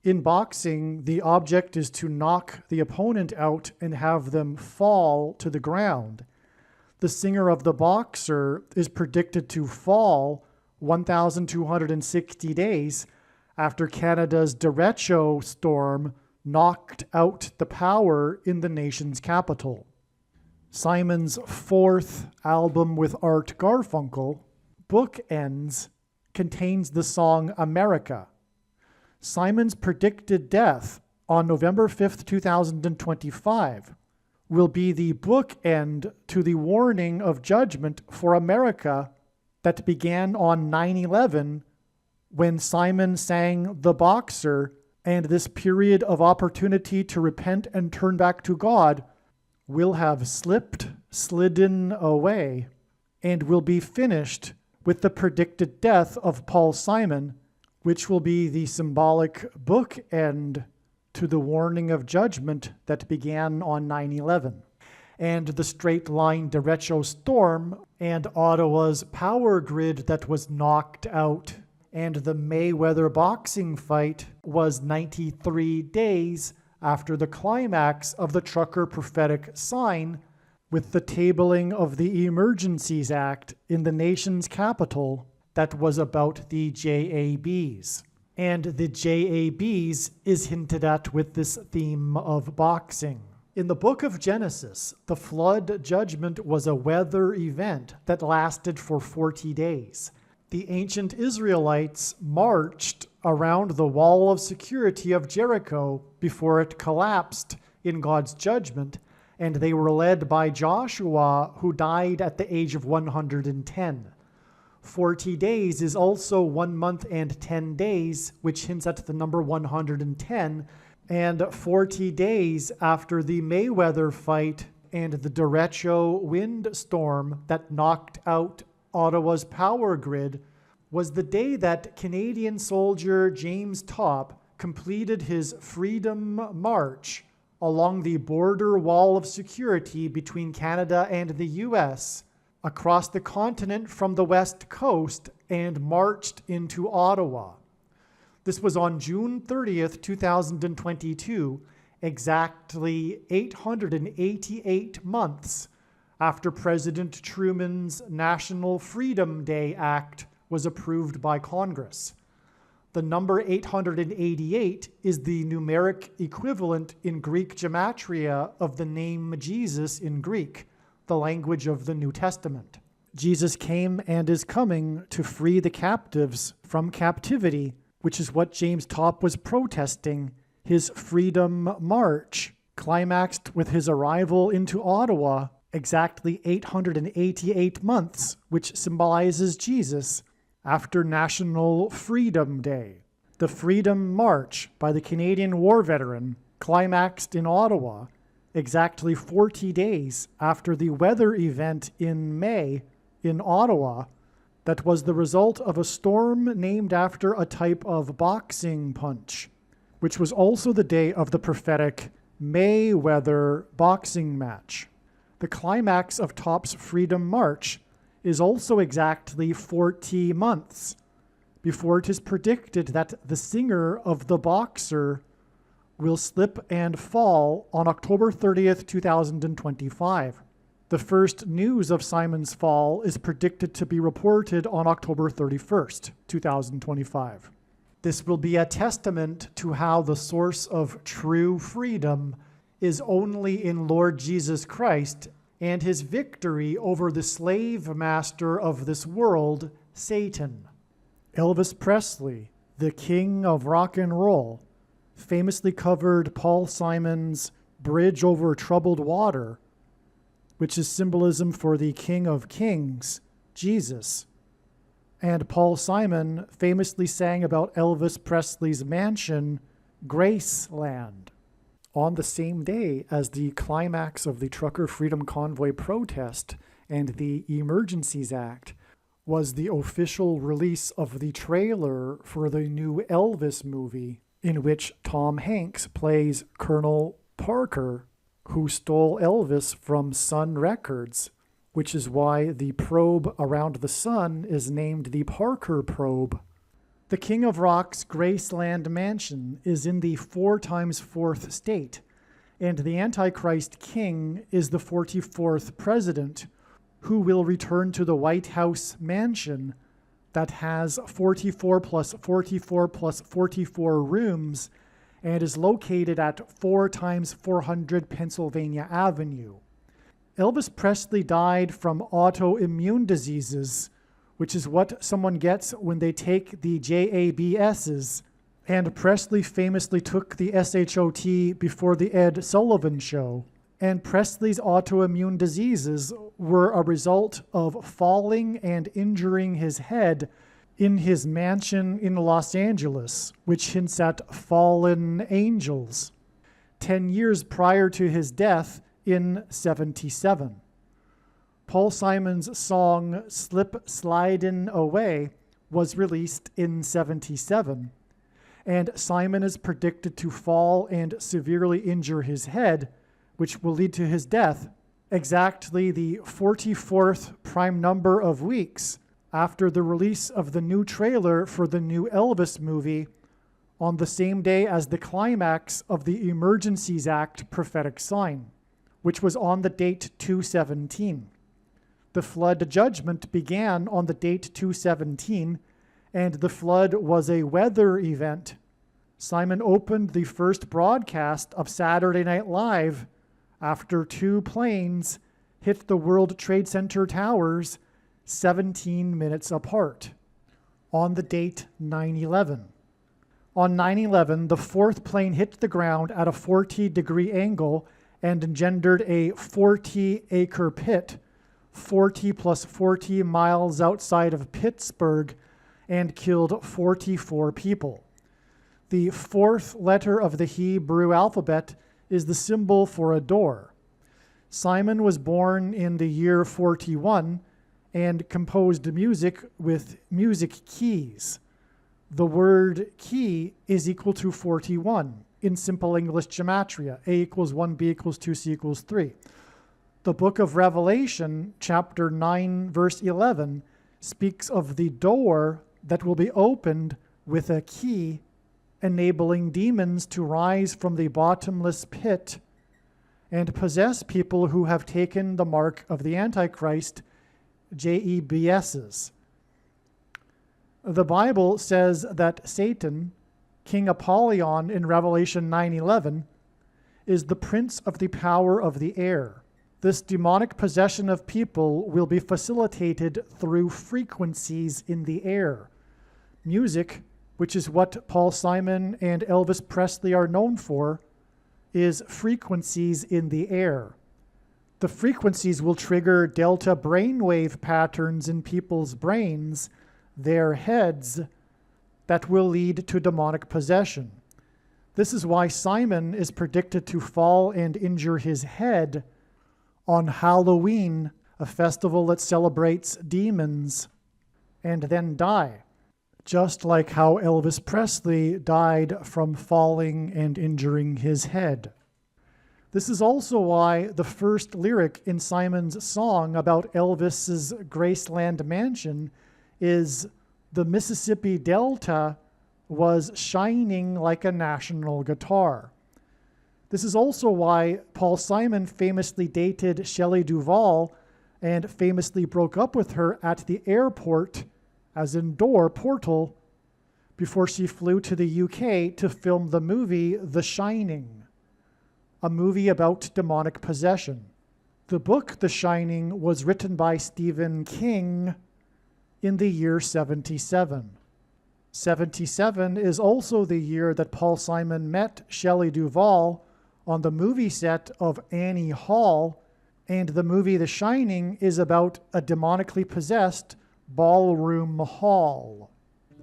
In boxing, the object is to knock the opponent out and have them fall to the ground. The singer of The Boxer is predicted to fall 1,260 days after Canada's derecho storm knocked out the power in the nation's capital. Simon's 4th album with Art Garfunkel, Bookends, contains the song America. Simon's predicted death on November 5th, 2025, will be the bookend to the warning of judgment for America that began on 9/11 when Simon sang The Boxer, and this period of opportunity to repent and turn back to God will have slidden away, and will be finished with the predicted death of Paul Simon, which will be the symbolic bookend to the warning of judgment that began on 9/11. And the straight line derecho storm, and Ottawa's power grid that was knocked out, and the Mayweather boxing fight was 93 days after the climax of the Trucker prophetic sign, with the tabling of the Emergencies Act in the nation's capital that was about the JABs. And the JABs is hinted at with this theme of boxing. In the book of Genesis, the flood judgment was a weather event that lasted for 40 days. The ancient Israelites marched around the wall of security of Jericho before it collapsed in God's judgment, and they were led by Joshua, who died at the age of 110. 40 days is also 1 month and 10 days, which hints at the number 110, and 40 days after the Mayweather fight and the derecho windstorm that knocked out Ottawa's power grid was the day that Canadian soldier James Topp completed his Freedom March along the border wall of security between Canada and the US, across the continent from the West Coast, and marched into Ottawa. This was on June 30th, 2022, exactly 888 months after President Truman's National Freedom Day Act was approved by Congress. The number 888 is the numeric equivalent in Greek gematria of the name Jesus in Greek, the language of the New Testament. Jesus came and is coming to free the captives from captivity, which is what James Topp was protesting. His Freedom March climaxed with his arrival into Ottawa exactly 888 months, which symbolizes Jesus, after National Freedom Day. The Freedom March by the Canadian war veteran climaxed in Ottawa exactly 40 days after the weather event in May in Ottawa that was the result of a storm named after a type of boxing punch, which was also the day of the prophetic Mayweather boxing match. The climax of Topp's Freedom March is also exactly 40 months before it is predicted that the singer of The Boxer will slip and fall on October 30th, 2025. The first news of Simon's fall is predicted to be reported on October 31st, 2025. This will be a testament to how the source of true freedom is only in Lord Jesus Christ and his victory over the slave master of this world, Satan. Elvis Presley, the king of rock and roll, famously covered Paul Simon's Bridge Over Troubled Water, which is symbolism for the King of Kings, Jesus. And Paul Simon famously sang about Elvis Presley's mansion, Graceland. On the same day as the climax of the Trucker Freedom Convoy protest and the Emergencies Act was the official release of the trailer for the new Elvis movie, in which Tom Hanks plays Colonel Parker, who stole Elvis from Sun Records, which is why the probe around the sun is named the Parker Probe. The King of Rock's Graceland Mansion is in the 4x4th state, and the Antichrist King is the 44th president, who will return to the White House mansion that has 44 plus 44 plus 44 rooms and is located at 4x400 Pennsylvania Avenue. Elvis Presley died from autoimmune diseases, which is what someone gets when they take the JABSs, And Presley famously took the SHOT before the Ed Sullivan Show. And Presley's autoimmune diseases were a result of falling and injuring his head in his mansion in Los Angeles, which hints at fallen angels, 10 years prior to his death in 1977. Paul Simon's song Slip Slidin' Away was released in 1977, and Simon is predicted to fall and severely injure his head, which will lead to his death, exactly the 44th prime number of weeks after the release of the new trailer for the new Elvis movie, on the same day as the climax of the Emergencies Act prophetic sign, which was on the date 2/17. The flood judgment began on the date 2/17, and the flood was a weather event. Simon opened the first broadcast of Saturday Night Live after 2 planes hit the World Trade Center towers 17 minutes apart, on the date 9/11. On 9/11, the 4th plane hit the ground at a 40-degree angle and engendered a 40-acre pit, 40 plus 40 miles outside of Pittsburgh, and killed 44 people. The 4th letter of the Hebrew alphabet is the symbol for a door. Simon was born in the year 41 and composed music with music keys. The word key is equal to 41 in simple English gematria. A equals 1, B equals 2, C equals 3. The book of Revelation, chapter 9, verse 11, speaks of the door that will be opened with a key, enabling demons to rise from the bottomless pit and possess people who have taken the mark of the Antichrist, JEBSs. The Bible says that Satan, King Apollyon in Revelation 9:11, is the prince of the power of the air. This demonic possession of people will be facilitated through frequencies in the air. Music, which is what Paul Simon and Elvis Presley are known for, is frequencies in the air. The frequencies will trigger delta brainwave patterns in people's brains, their heads, that will lead to demonic possession. This is why Simon is predicted to fall and injure his head on Halloween, a festival that celebrates demons, and then die, just like how Elvis Presley died from falling and injuring his head. This is also why the first lyric in Simon's song about Elvis's Graceland mansion is "The Mississippi Delta was shining like a national guitar." This is also why Paul Simon famously dated Shelley Duvall and famously broke up with her at the airport, as in door, portal, before she flew to the UK to film the movie The Shining, a movie about demonic possession. The book The Shining was written by Stephen King in the year 77. 77 is also the year that Paul Simon met Shelley Duvall on the movie set of Annie Hall, and the movie The Shining is about a demonically possessed ballroom hall.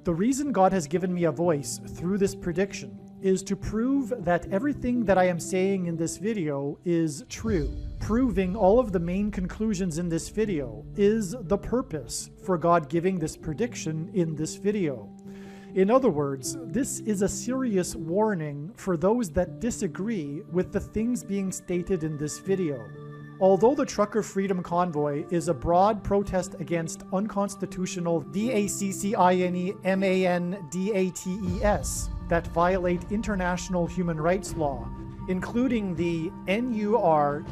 The reason God has given me a voice through this prediction is to prove that everything that I am saying in this video is true. Proving all of the main conclusions in this video is the purpose for God giving this prediction in this video. In other words, this is a serious warning for those that disagree with the things being stated in this video. Although the Trucker Freedom Convoy is a broad protest against unconstitutional DACCINEMANDATES that violate international human rights law, including the NUREMBURG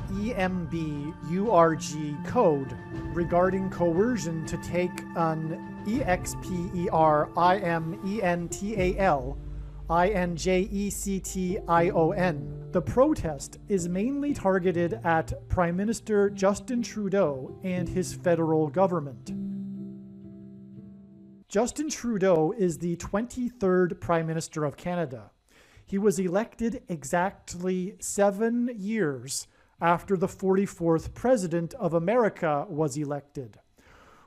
code regarding coercion to take an EXPERIMENTALINJECTION. The protest is mainly targeted at Prime Minister Justin Trudeau and his federal government. Justin Trudeau is the 23rd Prime Minister of Canada. He was elected exactly 7 years after the 44th President of America was elected,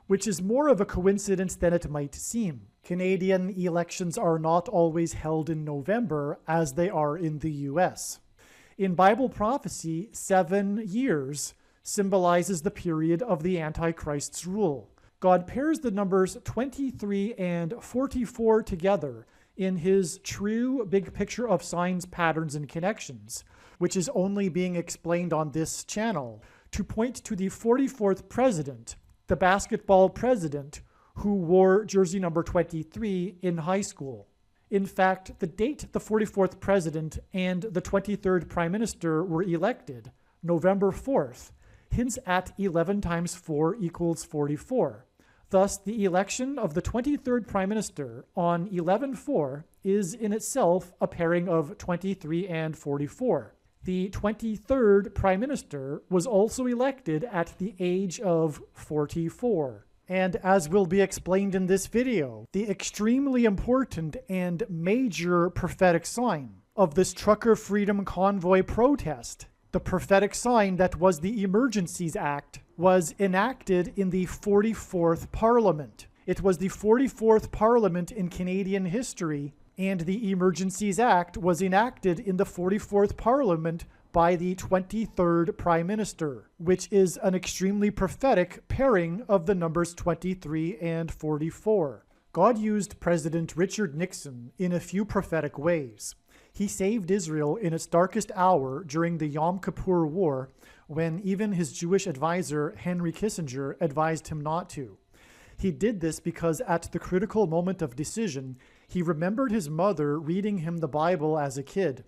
which is more of a coincidence than it might seem. Canadian elections are not always held in November as they are in the US. In Bible prophecy, 7 years symbolizes the period of the Antichrist's rule. God pairs the numbers 23 and 44 together in his true big picture of signs, patterns, and connections, which is only being explained on this channel, to point to the 44th president, the basketball president, who wore jersey number 23 in high school. In fact, the date the 44th president and the 23rd prime minister were elected, November 4th, hints at 11 times 4 equals 44. Thus, the election of the 23rd Prime Minister on 11/4 is in itself a pairing of 23 and 44. The 23rd Prime Minister was also elected at the age of 44. And as will be explained in this video, the extremely important and major prophetic sign of this Trucker Freedom Convoy protest, the prophetic sign that was the Emergencies Act, was enacted in the 44th Parliament. It was the 44th Parliament in Canadian history, and the Emergencies Act was enacted in the 44th Parliament by the 23rd Prime Minister, which is an extremely prophetic pairing of the numbers 23 and 44. God used President Richard Nixon in a few prophetic ways. He saved Israel in its darkest hour during the Yom Kippur War, when even his Jewish advisor, Henry Kissinger, advised him not to. He did this because at the critical moment of decision, he remembered his mother reading him the Bible as a kid.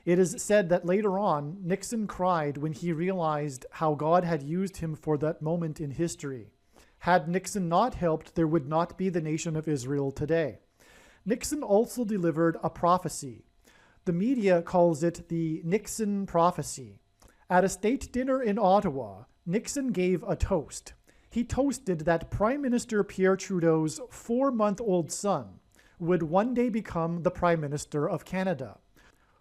It is said that later on, Nixon cried when he realized how God had used him for that moment in history. Had Nixon not helped, there would not be the nation of Israel today. Nixon also delivered a prophecy. The media calls it the Nixon prophecy. At a state dinner in Ottawa, Nixon gave a toast. He toasted that Prime Minister Pierre Trudeau's 4-month-old son would one day become the Prime Minister of Canada.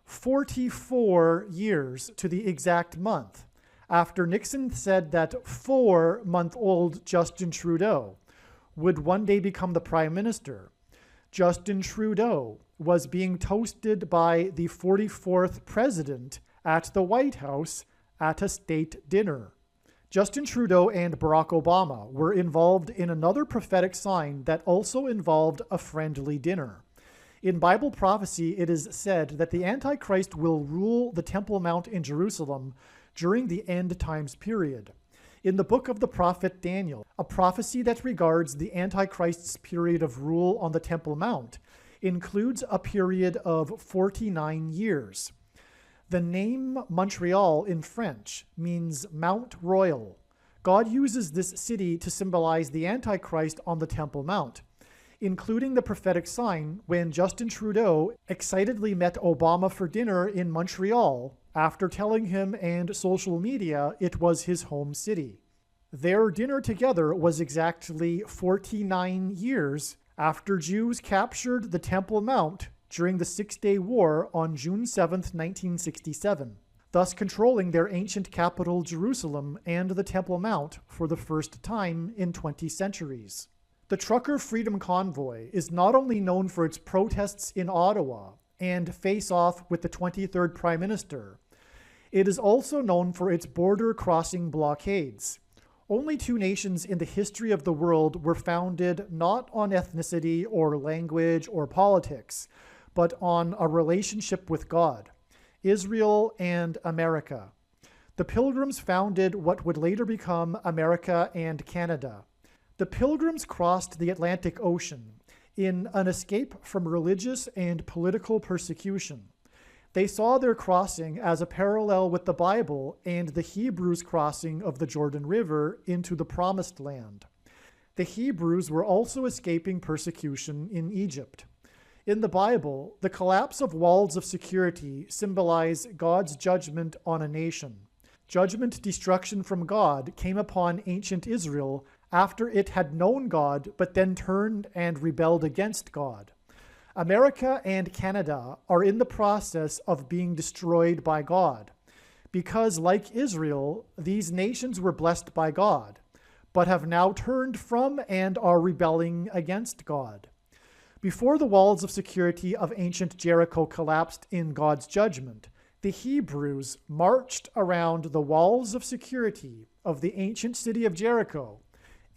44 years to the exact month after Nixon said that 4-month-old Justin Trudeau would one day become the Prime Minister, Justin Trudeau was being toasted by the 44th president at the White House at a state dinner. Justin Trudeau and Barack Obama were involved in another prophetic sign that also involved a friendly dinner. In Bible prophecy, it is said that the Antichrist will rule the Temple Mount in Jerusalem during the end times period. In the book of the prophet Daniel, a prophecy that regards the Antichrist's period of rule on the Temple Mount includes a period of 49 years. The name Montreal in French means Mount Royal. God uses this city to symbolize the Antichrist on the Temple Mount, including the prophetic sign when Justin Trudeau excitedly met Obama for dinner in Montreal after telling him and social media it was his home city. Their dinner together was exactly 49 years after Jews captured the Temple Mount during the Six-Day War on June 7, 1967, thus controlling their ancient capital Jerusalem and the Temple Mount for the first time in 20 centuries. The Trucker Freedom Convoy is not only known for its protests in Ottawa and face-off with the 23rd Prime Minister, it is also known for its border-crossing blockades. Only 2 nations in the history of the world were founded not on ethnicity or language or politics, but on a relationship with God: Israel and America. The Pilgrims founded what would later become America and Canada. The Pilgrims crossed the Atlantic Ocean in an escape from religious and political persecution. They saw their crossing as a parallel with the Bible and the Hebrews' crossing of the Jordan River into the Promised Land. The Hebrews were also escaping persecution in Egypt. In the Bible, the collapse of walls of security symbolize God's judgment on a nation. Judgment destruction from God came upon ancient Israel after it had known God but then turned and rebelled against God. America and Canada are in the process of being destroyed by God, because, like Israel, these nations were blessed by God, but have now turned from and are rebelling against God. Before the walls of security of ancient Jericho collapsed in God's judgment, the Hebrews marched around the walls of security of the ancient city of Jericho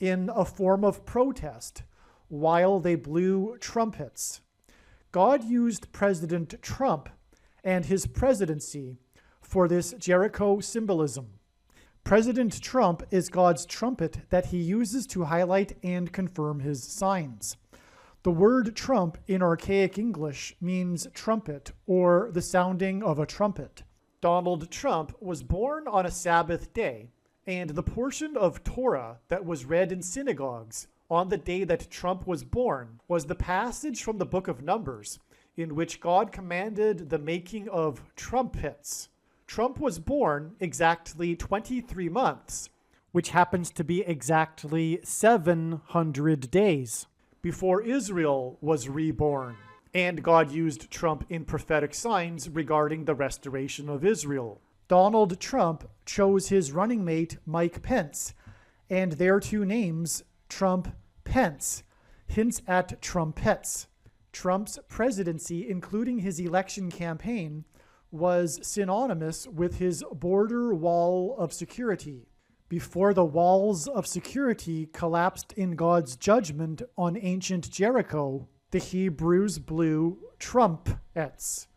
in a form of protest while they blew trumpets. God used President Trump and his presidency for this Jericho symbolism. President Trump is God's trumpet that he uses to highlight and confirm his signs. The word trump in archaic English means trumpet or the sounding of a trumpet. Donald Trump was born on a Sabbath day, and the portion of Torah that was read in synagogues on the day that Trump was born was the passage from the book of Numbers, in which God commanded the making of trumpets. Trump was born exactly 23 months, which happens to be exactly 700 days, before Israel was reborn, and God used Trump in prophetic signs regarding the restoration of Israel. Donald Trump chose his running mate Mike Pence, and their two names, Trump-Pence, hints at trumpets. Trump's presidency, including his election campaign, was synonymous with his border wall of security. Before the walls of security collapsed in God's judgment on ancient Jericho, the Hebrews blew trumpets.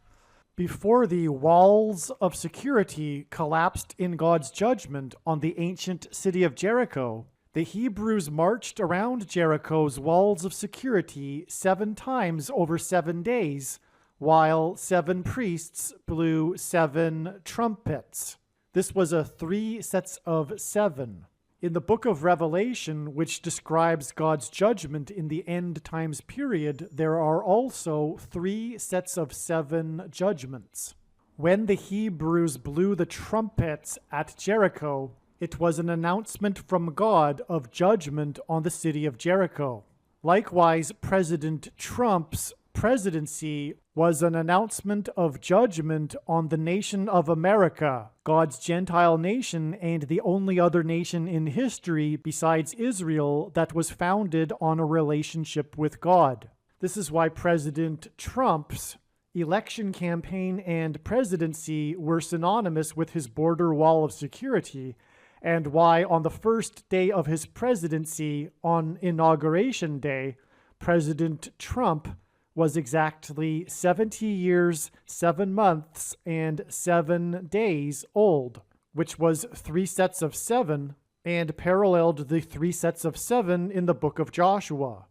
Before the walls of security collapsed in God's judgment on the ancient city of Jericho, the Hebrews marched around Jericho's walls of security 7 times over 7 days, while 7 priests blew 7 trumpets. This was a 3 sets of 7. In the book of Revelation, which describes God's judgment in the end times period, there are also 3 sets of 7 judgments. When the Hebrews blew the trumpets at Jericho, it was an announcement from God of judgment on the city of Jericho. Likewise, President Trump's presidency was an announcement of judgment on the nation of America, God's Gentile nation and the only other nation in history besides Israel that was founded on a relationship with God. This is why President Trump's election campaign and presidency were synonymous with his border wall of security, and why on the first day of his presidency, on Inauguration Day, President Trump was exactly 70 years, 7 months, and 7 days old, which was 3 sets of 7, and paralleled the 3 sets of 7 in the book of Joshua.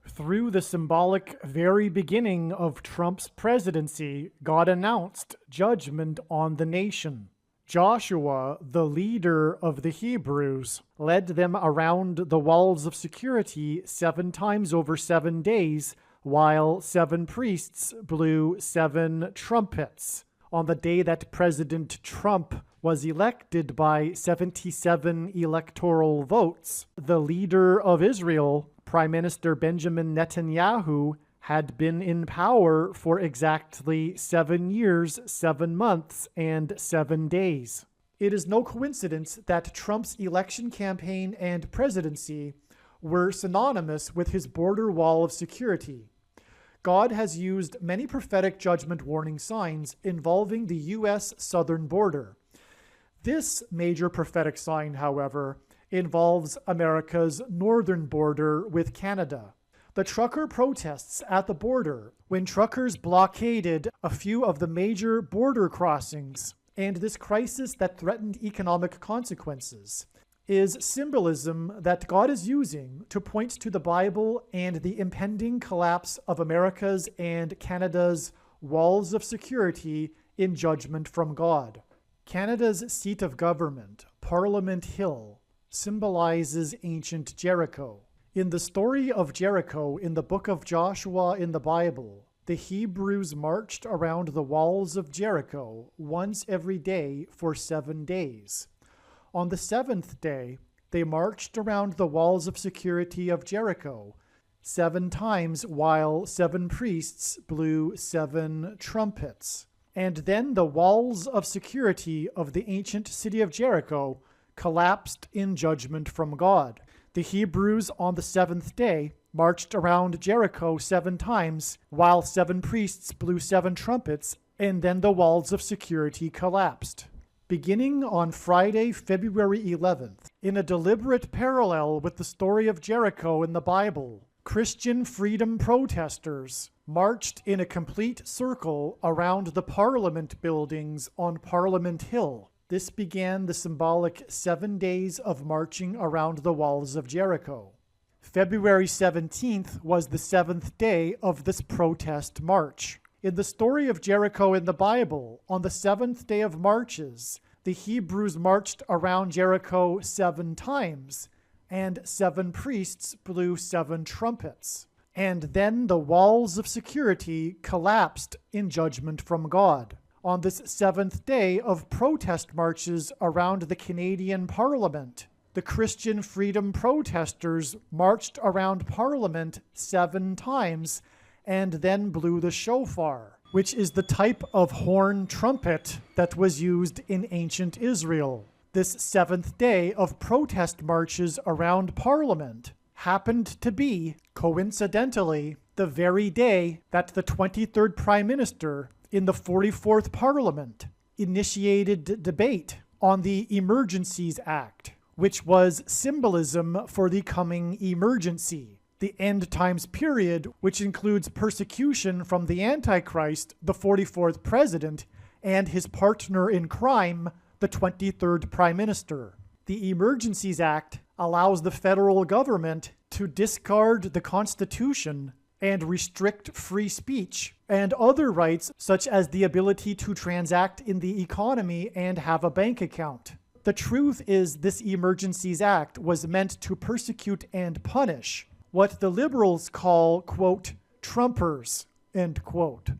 Through the symbolic very beginning of Trump's presidency, God announced judgment on the nation. Joshua, the leader of the Hebrews, led them around the walls of security 7 times over 7 days, while 7 priests blew 7 trumpets. On the day that President Trump was elected by 77 electoral votes, the leader of Israel, Prime Minister Benjamin Netanyahu, had been in power for exactly 7 years, 7 months, and 7 days. It is no coincidence that Trump's election campaign and presidency were synonymous with his border wall of security. God has used many prophetic judgment warning signs involving the U.S. southern border. This major prophetic sign, however, involves America's northern border with Canada. The trucker protests at the border when truckers blockaded a few of the major border crossings, and this crisis that threatened economic consequences is symbolism that God is using to point to the Bible and the impending collapse of America's and Canada's walls of security in judgment from God. Canada's seat of government, Parliament Hill, symbolizes ancient Jericho. In the story of Jericho in the book of Joshua in the Bible, the Hebrews marched around the walls of Jericho once every day for 7 days. On the 7th day, They marched around the walls of security of Jericho 7 times while 7 priests blew 7 trumpets. And then the walls of security of the ancient city of Jericho collapsed in judgment from God. The Hebrews on the 7th day marched around Jericho 7 times while 7 priests blew 7 trumpets, and then the walls of security collapsed. Beginning on Friday, February 11th, in a deliberate parallel with the story of Jericho in the Bible, Christian freedom protesters marched in a complete circle around the Parliament buildings on Parliament Hill. This began the symbolic 7 days of marching around the walls of Jericho. February 17th was the 7th day of this protest march. In the story of Jericho in the Bible, on the 7th day of marches, the Hebrews marched around Jericho 7 times, and 7 priests blew 7 trumpets. And then the walls of security collapsed in judgment from God. On this 7th day of protest marches around the Canadian Parliament, the Christian freedom protesters marched around Parliament 7 times and then blew the shofar, which is the type of horn trumpet that was used in ancient Israel. This 7th day of protest marches around Parliament happened to be, coincidentally, the very day that the 23rd Prime Minister in the 44th Parliament initiated debate on the Emergencies Act, which was symbolism for the coming emergency, the end times period, which includes persecution from the Antichrist, the 44th President, and his partner in crime, the 23rd Prime Minister. The Emergencies Act allows the federal government to discard the Constitution and restrict free speech and other rights such as the ability to transact in the economy and have a bank account. The truth is this Emergencies Act was meant to persecute and punish what the liberals call, quote, Trumpers, end quote.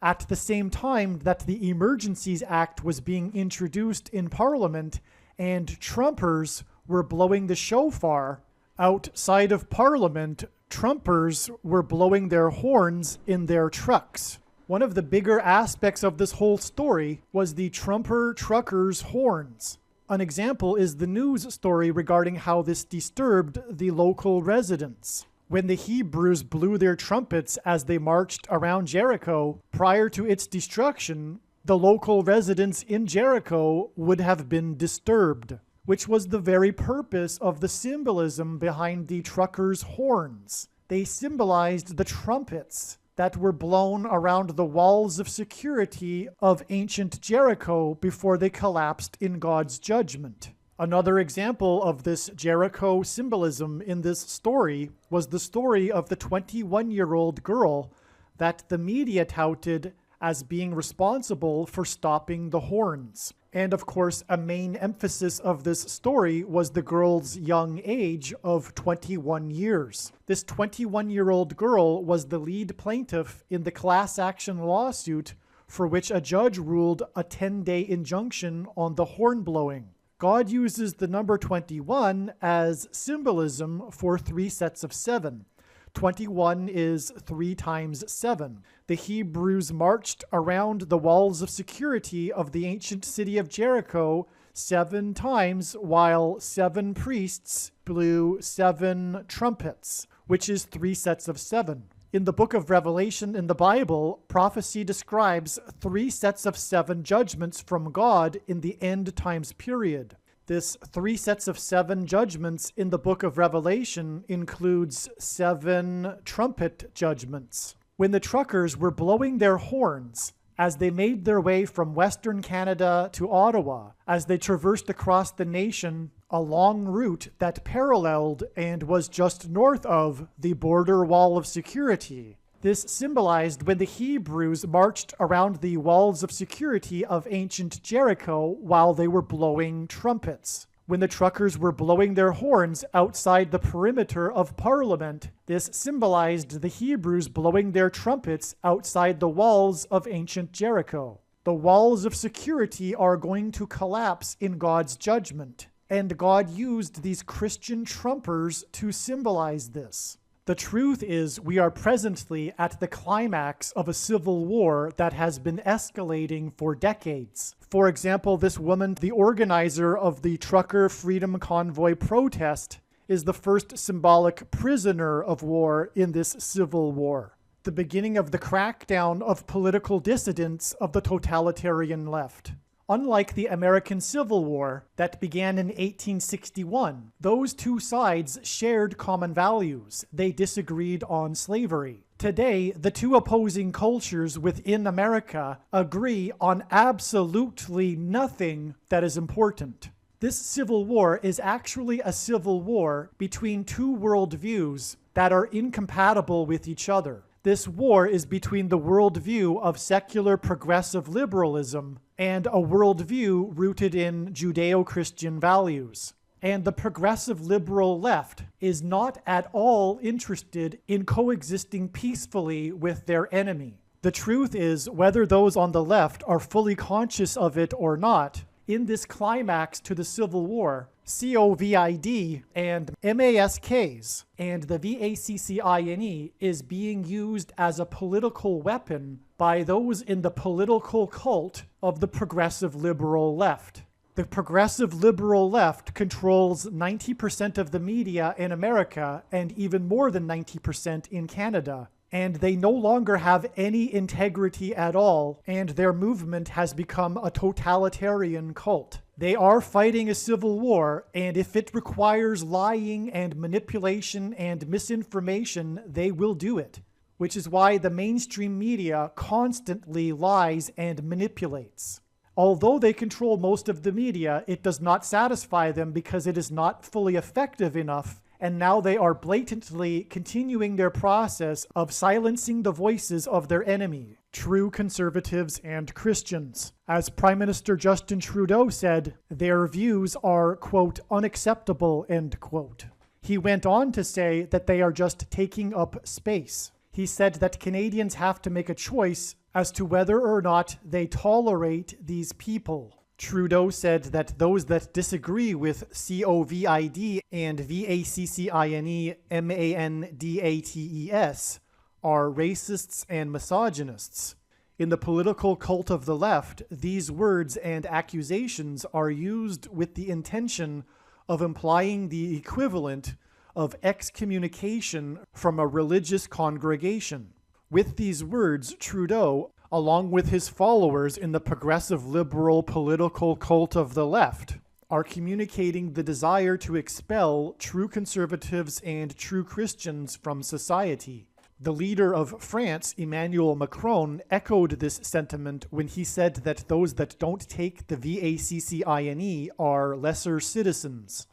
At the same time that the Emergencies Act was being introduced in Parliament and Trumpers were blowing the shofar, outside of Parliament, Trumpers were blowing their horns in their trucks. One of the bigger aspects of this whole story was the Trumper truckers' horns. An example is the news story regarding how this disturbed the local residents. When the Hebrews blew their trumpets as they marched around Jericho prior to its destruction, the local residents in Jericho would have been disturbed, which was the very purpose of the symbolism behind the truckers' horns. They symbolized the trumpets that were blown around the walls of security of ancient Jericho before they collapsed in God's judgment. Another example of this Jericho symbolism in this story was the story of the 21-year-old girl that the media touted as being responsible for stopping the horns. And of course, a main emphasis of this story was the girl's young age of 21 years. This 21-year-old girl was the lead plaintiff in the class action lawsuit for which a judge ruled a 10-day injunction on the horn blowing. God uses the number 21 as symbolism for 3 sets of 7. 21 is 3 times 7. The Hebrews marched around the walls of security of the ancient city of Jericho 7 times while 7 priests blew 7 trumpets, which is 3 sets of 7. In the book of Revelation in the Bible, prophecy describes 3 sets of 7 judgments from God in the end times period. This 3 sets of 7 judgments in the book of Revelation includes 7 trumpet judgments. When the truckers were blowing their horns as they made their way from Western Canada to Ottawa, as they traversed across the nation a long route that paralleled and was just north of the border wall of security. This symbolized when the Hebrews marched around the walls of security of ancient Jericho while they were blowing trumpets. When the truckers were blowing their horns outside the perimeter of Parliament, this symbolized the Hebrews blowing their trumpets outside the walls of ancient Jericho. The walls of security are going to collapse in God's judgment. and God used these Christian trumpers to symbolize this. The truth is, we are presently at the climax of a civil war that has been escalating for decades. For example, this woman, the organizer of the Trucker Freedom Convoy protest, is the first symbolic prisoner of war in this civil war. The beginning of the crackdown of political dissidents of the totalitarian left. Unlike the American Civil War that began in 1861, those two sides shared common values. They disagreed on slavery. Today, the two opposing cultures within America agree on absolutely nothing that is important. This civil war is actually a civil war between two worldviews that are incompatible with each other. This war is between the worldview of secular progressive liberalism and a worldview rooted in Judeo-Christian values. And the progressive liberal left is not at all interested in coexisting peacefully with their enemy. The truth is, whether those on the left are fully conscious of it or not, in this climax to the Civil War, COVID and MASKs and the VACCINE is being used as a political weapon by those in the political cult of the progressive liberal left. The progressive liberal left controls 90% of the media in America and even more than 90% in Canada. And they no longer have any integrity at all, and their movement has become a totalitarian cult. They are fighting a civil war, and if it requires lying and manipulation and misinformation, they will do it. Which is why the mainstream media constantly lies and manipulates. Although they control most of the media, it does not satisfy them because it is not fully effective enough. And now they are blatantly continuing their process of silencing the voices of their enemy, true conservatives and Christians. As Prime Minister Justin Trudeau said, their views are, quote, unacceptable, end quote. He went on to say that they are just taking up space. He said that Canadians have to make a choice as to whether or not they tolerate these people. Trudeau said that those that disagree with COVID and VACCINE MANDATES are racists and misogynists. In the political cult of the left, these words and accusations are used with the intention of implying the equivalent of excommunication from a religious congregation. With these words, Trudeau, along with his followers in the progressive liberal political cult of the left, are communicating the desire to expel true conservatives and true Christians from society. The leader of France, Emmanuel Macron, echoed this sentiment when he said that those that don't take the VACCINE are lesser citizens.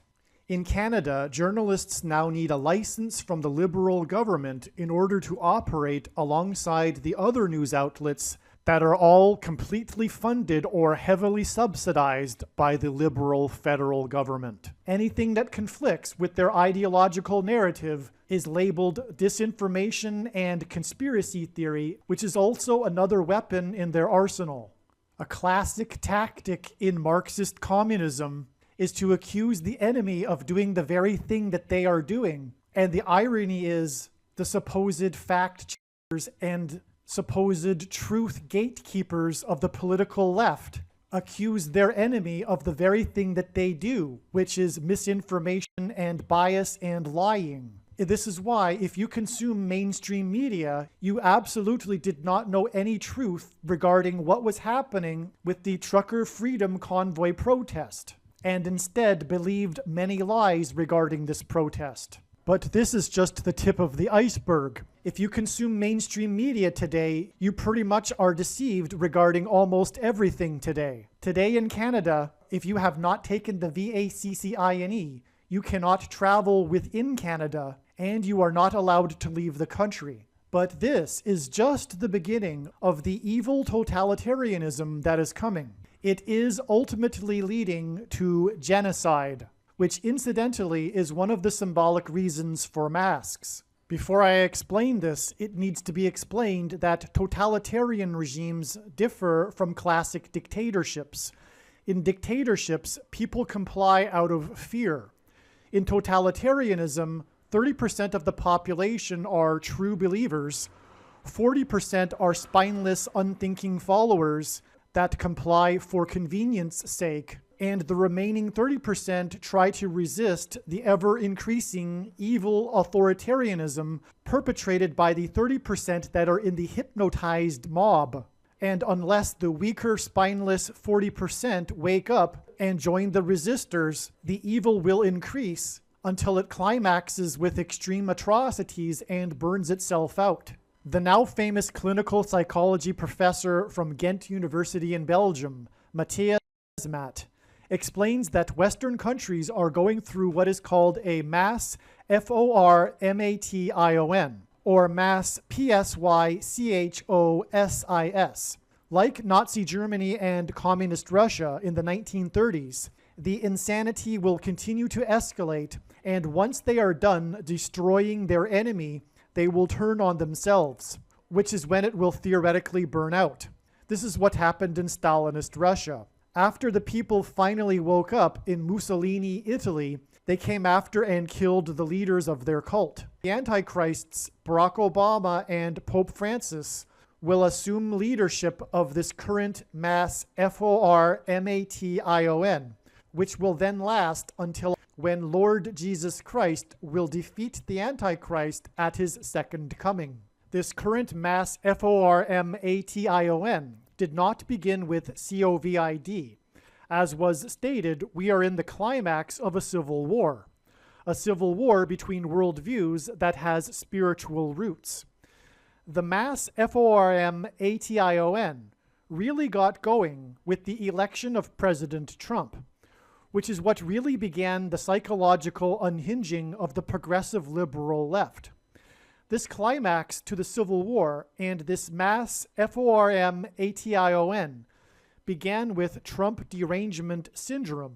In Canada, journalists now need a license from the Liberal government in order to operate alongside the other news outlets that are all completely funded or heavily subsidized by the Liberal federal government. Anything that conflicts with their ideological narrative is labeled disinformation and conspiracy theory, which is also another weapon in their arsenal. A classic tactic in Marxist communism is to accuse the enemy of doing the very thing that they are doing. And the irony is the supposed fact checkers and supposed truth gatekeepers of the political left accuse their enemy of the very thing that they do, which is misinformation and bias and lying. This is why, if you consume mainstream media, you absolutely did not know any truth regarding what was happening with the Trucker Freedom Convoy protest, and instead believed many lies regarding this protest. But this is just the tip of the iceberg. If you consume mainstream media today, you pretty much are deceived regarding almost everything today. Today in Canada, if you have not taken the VACCINE, you cannot travel within Canada, and you are not allowed to leave the country. But this is just the beginning of the evil totalitarianism that is coming. It is ultimately leading to genocide, which incidentally is one of the symbolic reasons for masks. Before I explain this, it needs to be explained that totalitarian regimes differ from classic dictatorships In dictatorships, people comply out of fear. In totalitarianism, 30% of the population are true believers, 40% are spineless, unthinking followers that comply for convenience sake, and the remaining 30% try to resist the ever-increasing evil authoritarianism perpetrated by the 30% that are in the hypnotized mob. And unless the weaker, spineless 40% wake up and join the resistors, the evil will increase until it climaxes with extreme atrocities and burns itself out. The now famous clinical psychology professor from Ghent University in Belgium, Matthias Mat, explains that Western countries are going through what is called a mass FORMATION, or mass PSYCHOSIS. Like Nazi Germany and Communist Russia in the 1930s, the insanity will continue to escalate, and once they are done destroying their enemy, they will turn on themselves, which is when it will theoretically burn out. This is what happened in Stalinist Russia. After the people finally woke up in Mussolini, Italy, they came after and killed the leaders of their cult. The Antichrists, Barack Obama and Pope Francis, will assume leadership of this current mass FORMATION, which will then last until when Lord Jesus Christ will defeat the Antichrist at his second coming. This current mass FORMATION did not begin with COVID. As was stated, we are in the climax of a civil war between worldviews that has spiritual roots. The mass FORMATION really got going with the election of President Trump, which is what really began the psychological unhinging of the progressive liberal left. This climax to the Civil War and this mass FORMATION began with Trump derangement syndrome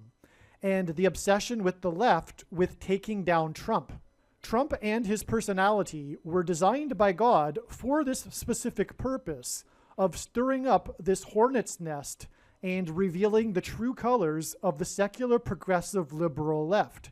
and the obsession with the left with taking down Trump. Trump and his personality were designed by God for this specific purpose of stirring up this hornet's nest and revealing the true colors of the secular progressive liberal left,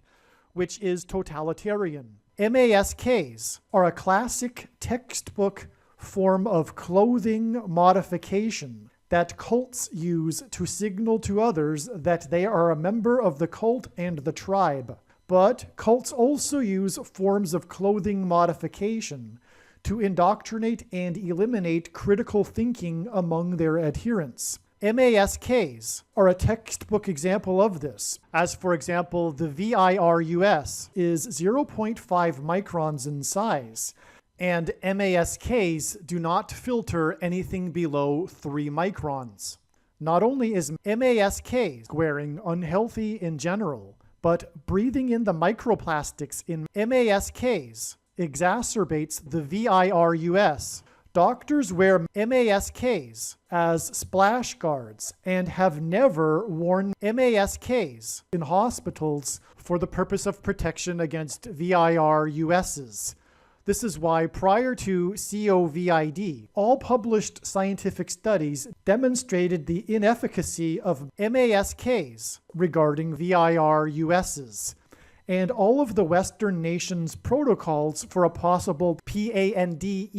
which is totalitarian. MASKs are a classic textbook form of clothing modification that cults use to signal to others that they are a member of the cult and the tribe. But cults also use forms of clothing modification to indoctrinate and eliminate critical thinking among their adherents. MASKs are a textbook example of this, as for example, the VIRUS is 0.5 microns in size, and MASKs do not filter anything below 3 microns. Not only is MASK wearing unhealthy in general, but breathing in the microplastics in MASKs exacerbates the VIRUS. Doctors wear MASKs as splash guards and have never worn MASKs in hospitals for the purpose of protection against VIRUSs. This is why prior to COVID, all published scientific studies demonstrated the inefficacy of MASKs regarding VIRUSs. And all of the Western nations' protocols for a possible pandemic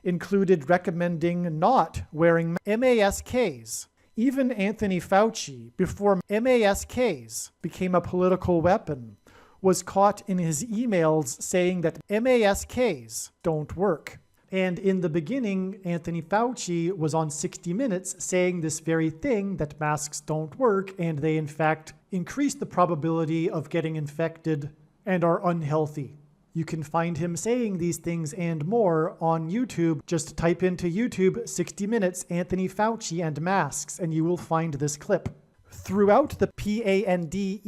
included recommending not wearing MASKs. Even Anthony Fauci, before MASKs became a political weapon, was caught in his emails saying that MASKs don't work. And in the beginning, Anthony Fauci was on 60 Minutes saying this very thing, that masks don't work, and they in fact increase the probability of getting infected and are unhealthy. You can find him saying these things and more on YouTube. Just type into YouTube 60 Minutes Anthony Fauci and masks, and you will find this clip. Throughout the pandemic,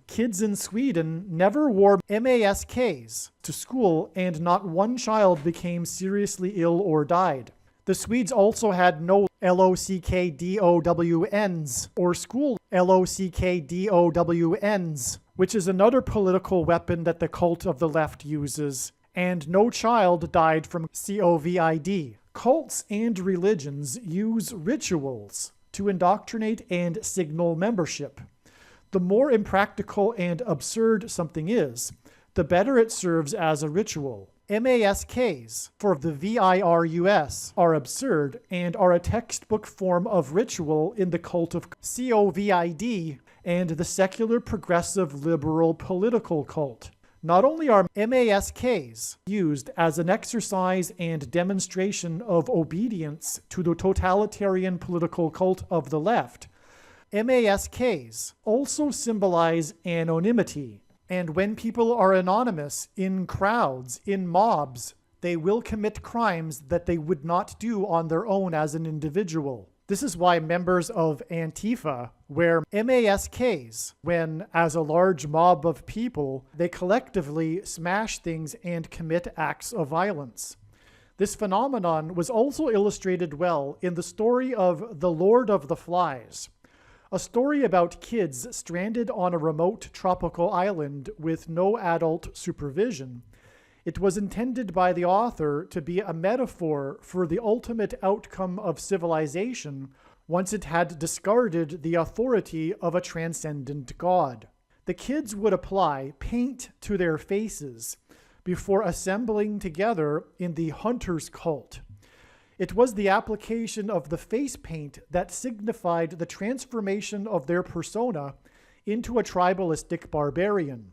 kids in Sweden never wore MASKs to school, and not one child became seriously ill or died. The Swedes also had no LOCKDOWNs or school LOCKDOWNs, which is another political weapon that the cult of the left uses, and no child died from COVID. Cults and religions use rituals to indoctrinate and signal membership. The more impractical and absurd something is, the better it serves as a ritual. MASKs for the VIRUS are absurd and are a textbook form of ritual in the cult of COVID and the secular progressive liberal political cult. Not only are MASKs used as an exercise and demonstration of obedience to the totalitarian political cult of the left, MASKs also symbolize anonymity. And when people are anonymous in crowds, in mobs, they will commit crimes that they would not do on their own as an individual. This is why members of Antifa wear MASKs when, as a large mob of people, they collectively smash things and commit acts of violence. This phenomenon was also illustrated well in the story of The Lord of the Flies, a story about kids stranded on a remote tropical island with no adult supervision. It was intended by the author to be a metaphor for the ultimate outcome of civilization once it had discarded the authority of a transcendent God. The kids would apply paint to their faces before assembling together in the hunter's cult. It was the application of the face paint that signified the transformation of their persona into a tribalistic barbarian.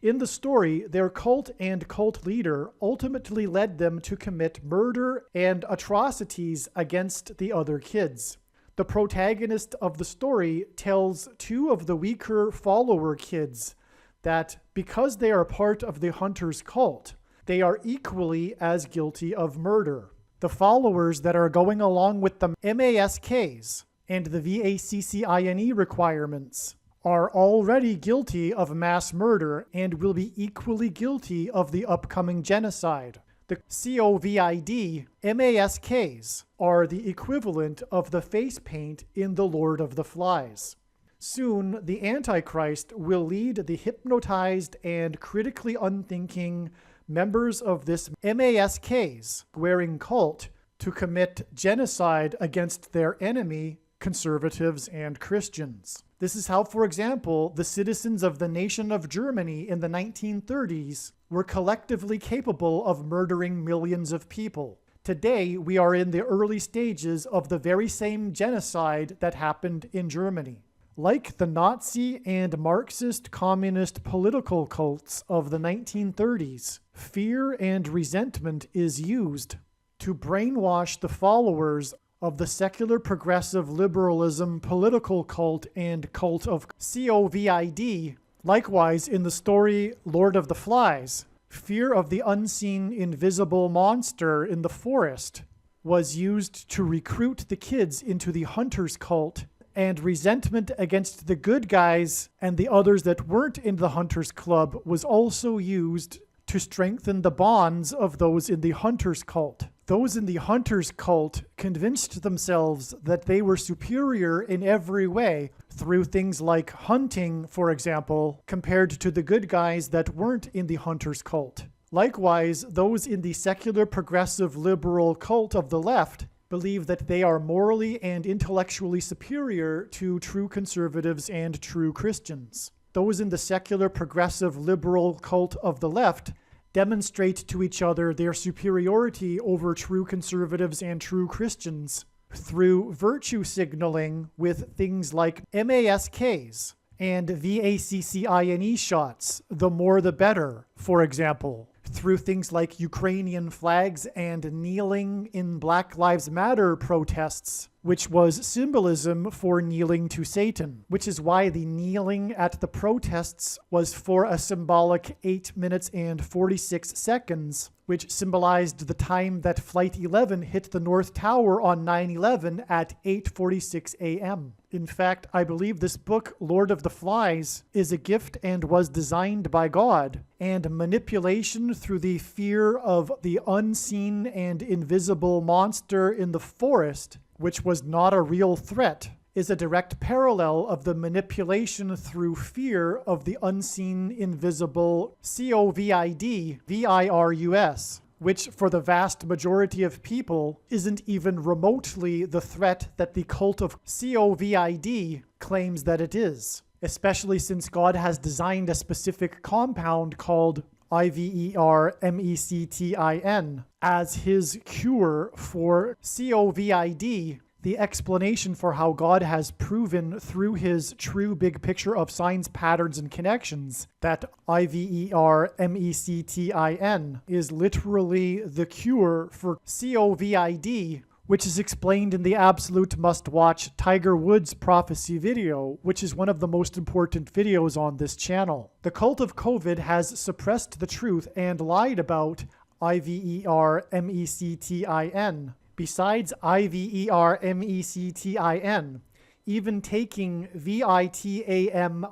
In the story, their cult and cult leader ultimately led them to commit murder and atrocities against the other kids. The protagonist of the story tells two of the weaker follower kids that because they are part of the hunter's cult, they are equally as guilty of murder. The followers that are going along with the MASKs and the VACCINE requirements are already guilty of mass murder and will be equally guilty of the upcoming genocide. The COVID MASKs are the equivalent of the face paint in The Lord of the Flies. Soon, the Antichrist will lead the hypnotized and critically unthinking members of this MASKs wearing cult to commit genocide against their enemy, conservatives and Christians. This is how, for example, the citizens of the nation of Germany in the 1930s were collectively capable of murdering millions of people. Today, we are in the early stages of the very same genocide that happened in Germany. Like the Nazi and Marxist communist political cults of the 1930s, fear and resentment is used to brainwash the followers of the secular progressive liberalism political cult and cult of COVID. Likewise, in the story Lord of the Flies, fear of the unseen invisible monster in the forest was used to recruit the kids into the hunter's cult, and resentment against the good guys and the others that weren't in the Hunters Club was also used to strengthen the bonds of those in the Hunters cult. Those in the Hunters cult convinced themselves that they were superior in every way through things like hunting, for example, compared to the good guys that weren't in the Hunters cult. Likewise, those in the secular progressive liberal cult of the left believe that they are morally and intellectually superior to true conservatives and true Christians. Those in the secular progressive liberal cult of the left demonstrate to each other their superiority over true conservatives and true Christians through virtue signaling with things like MASKs and VACCINE shots, the more the better, for example, through things like Ukrainian flags and kneeling in Black Lives Matter protests, which was symbolism for kneeling to Satan, which is why the kneeling at the protests was for a symbolic 8 minutes and 46 seconds, which symbolized the time that Flight 11 hit the North Tower on 9/11 at 8:46 a.m. In fact, I believe this book, Lord of the Flies, is a gift and was designed by God, and manipulation through the fear of the unseen and invisible monster in the forest, which was not a real threat, is a direct parallel of the manipulation through fear of the unseen, invisible COVID virus, which for the vast majority of people isn't even remotely the threat that the cult of COVID claims that it is, especially since God has designed a specific compound called ivermectin as his cure for COVID. The explanation for how God has proven through his true big picture of signs, patterns, and connections that ivermectin is literally the cure for COVID, which is explained in the absolute must-watch Tiger Woods prophecy video, which is one of the most important videos on this channel. The cult of COVID has suppressed the truth and lied about ivermectin. Besides ivermectin, even taking vitamin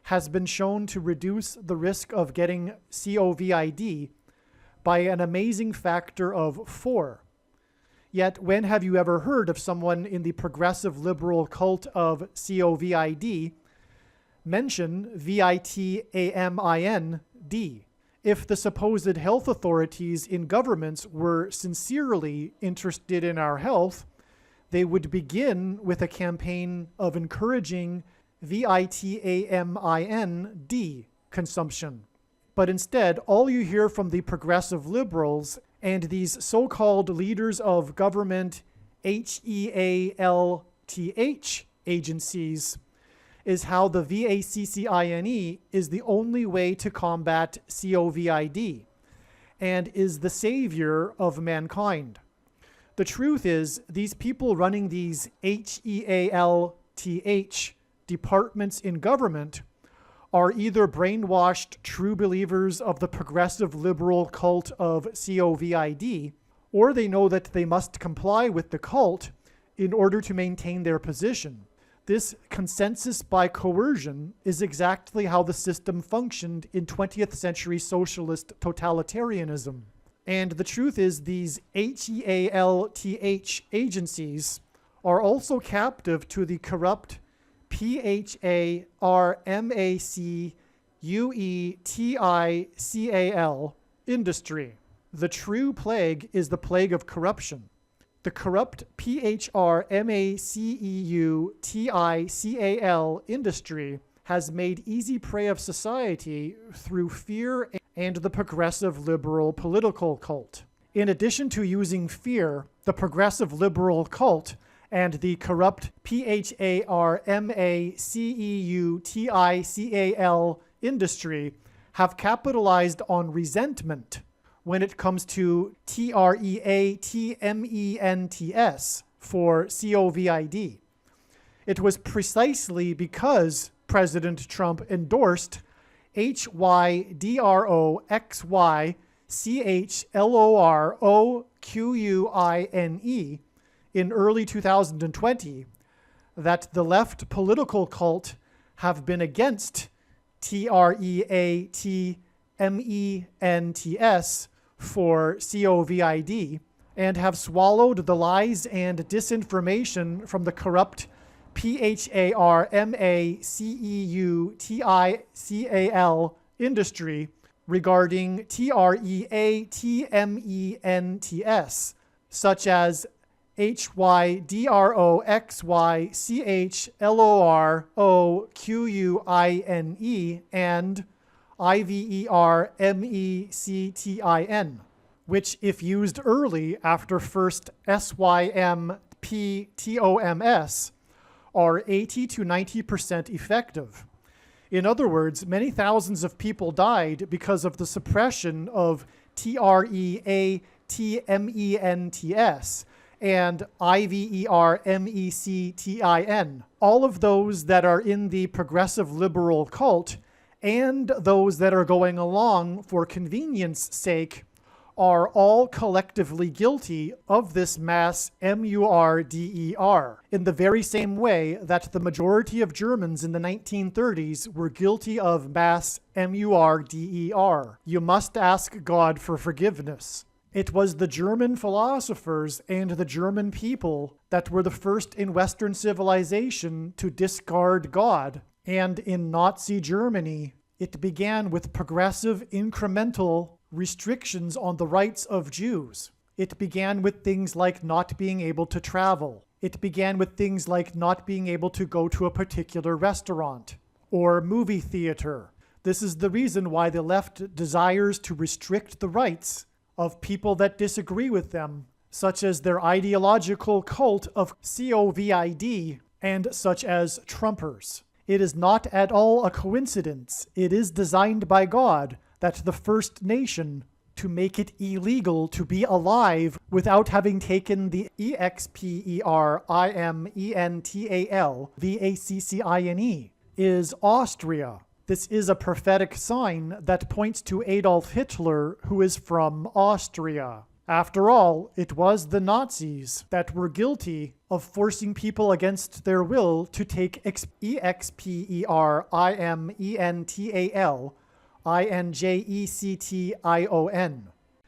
has been shown to reduce the risk of getting COVID by an amazing factor of 4. Yet, when have you ever heard of someone in the progressive liberal cult of COVID mention vitamin D? If the supposed health authorities in governments were sincerely interested in our health, they would begin with a campaign of encouraging vitamin D consumption. But instead, all you hear from the progressive liberals and these so-called leaders of government HEALTH agencies is how the vaccine is the only way to combat COVID and is the savior of mankind. The truth is, these people running these HEALTH departments in government are either brainwashed true believers of the progressive liberal cult of COVID, or they know that they must comply with the cult in order to maintain their position. This consensus by coercion is exactly how the system functioned in 20th century socialist totalitarianism. And the truth is, these HEALTH agencies are also captive to the corrupt PHARMACUETICAL industry. The true plague is the plague of corruption. The corrupt PHRMACEUTICAL industry has made easy prey of society through fear and the progressive liberal political cult. In addition to using fear, the progressive liberal cult and the corrupt PHRMACEUTICAL industry have capitalized on resentment when it comes to TREATMENTS for COVID. It was precisely because President Trump endorsed HYDROXYCHLOROQUINE in early 2020 that the left political cult have been against TREATMENTS for COVID and have swallowed the lies and disinformation from the corrupt PHRMACEUTICAL industry regarding TREATMENTS, such as HYDROXYCHLOROQUINE and IVERMECTIN, which, if used early after first SYMPTOMS, are 80 to 90% effective. In other words, many thousands of people died because of the suppression of TREATMENTS and IVERMECTIN. All of those that are in the progressive liberal cult and those that are going along for convenience sake are all collectively guilty of this mass MURDER, in the very same way that the majority of Germans in the 1930s were guilty of mass MURDER. You must ask God for forgiveness. It was the German philosophers and the German people that were the first in Western civilization to discard God. And in Nazi Germany, it began with progressive, incremental restrictions on the rights of Jews. It began with things like not being able to travel. It began with things like not being able to go to a particular restaurant or movie theater. This is the reason why the left desires to restrict the rights of people that disagree with them, such as their ideological cult of COVID and such as Trumpers. It is not at all a coincidence. It is designed by God that the first nation to make it illegal to be alive without having taken the EXPERIMENTAL VACCINE is Austria. This is a prophetic sign that points to Adolf Hitler, who is from Austria. After all, it was the Nazis that were guilty of forcing people against their will to take EXPERIMENTAL INJECTION.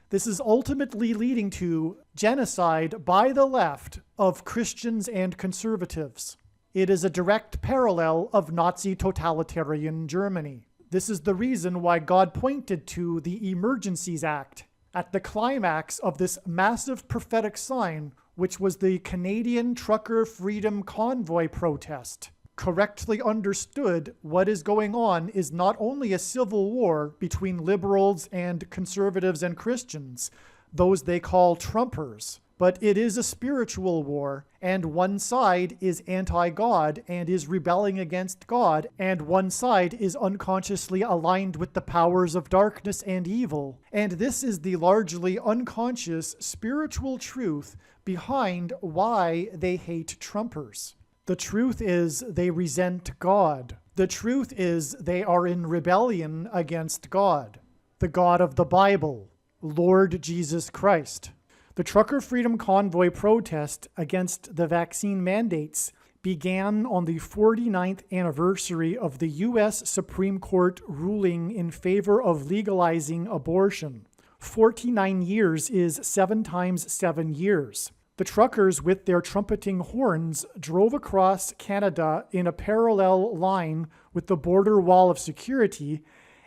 This is ultimately leading to genocide by the left of Christians and conservatives. It is a direct parallel of Nazi totalitarian Germany. This is the reason why God pointed to the Emergencies Act at the climax of this massive prophetic sign, which was the Canadian Trucker Freedom Convoy protest. Correctly understood, what is going on is not only a civil war between liberals and conservatives and Christians, those they call Trumpers, but it is a spiritual war, and one side is anti-God and is rebelling against God, and one side is unconsciously aligned with the powers of darkness and evil. And this is the largely unconscious spiritual truth behind why they hate Trumpers. The truth is they resent God. The truth is they are in rebellion against God, the God of the Bible, Lord Jesus Christ. The Trucker Freedom Convoy protest against the vaccine mandates began on the 49th anniversary of the U.S. Supreme Court ruling in favor of legalizing abortion. 49 years is 7 times 7 years. The truckers, with their trumpeting horns, drove across Canada in a parallel line with the border wall of security,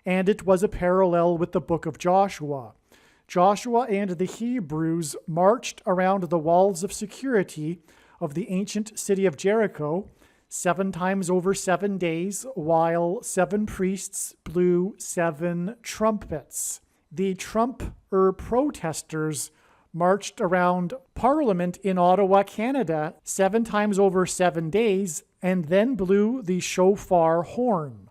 and it was a parallel with the book of Joshua. Joshua and the Hebrews marched around the walls of security of the ancient city of Jericho 7 times over 7 days, while 7 priests blew 7 trumpets. The Trumper protesters marched around Parliament in Ottawa, Canada 7 times over 7 days, and then blew the shofar horn.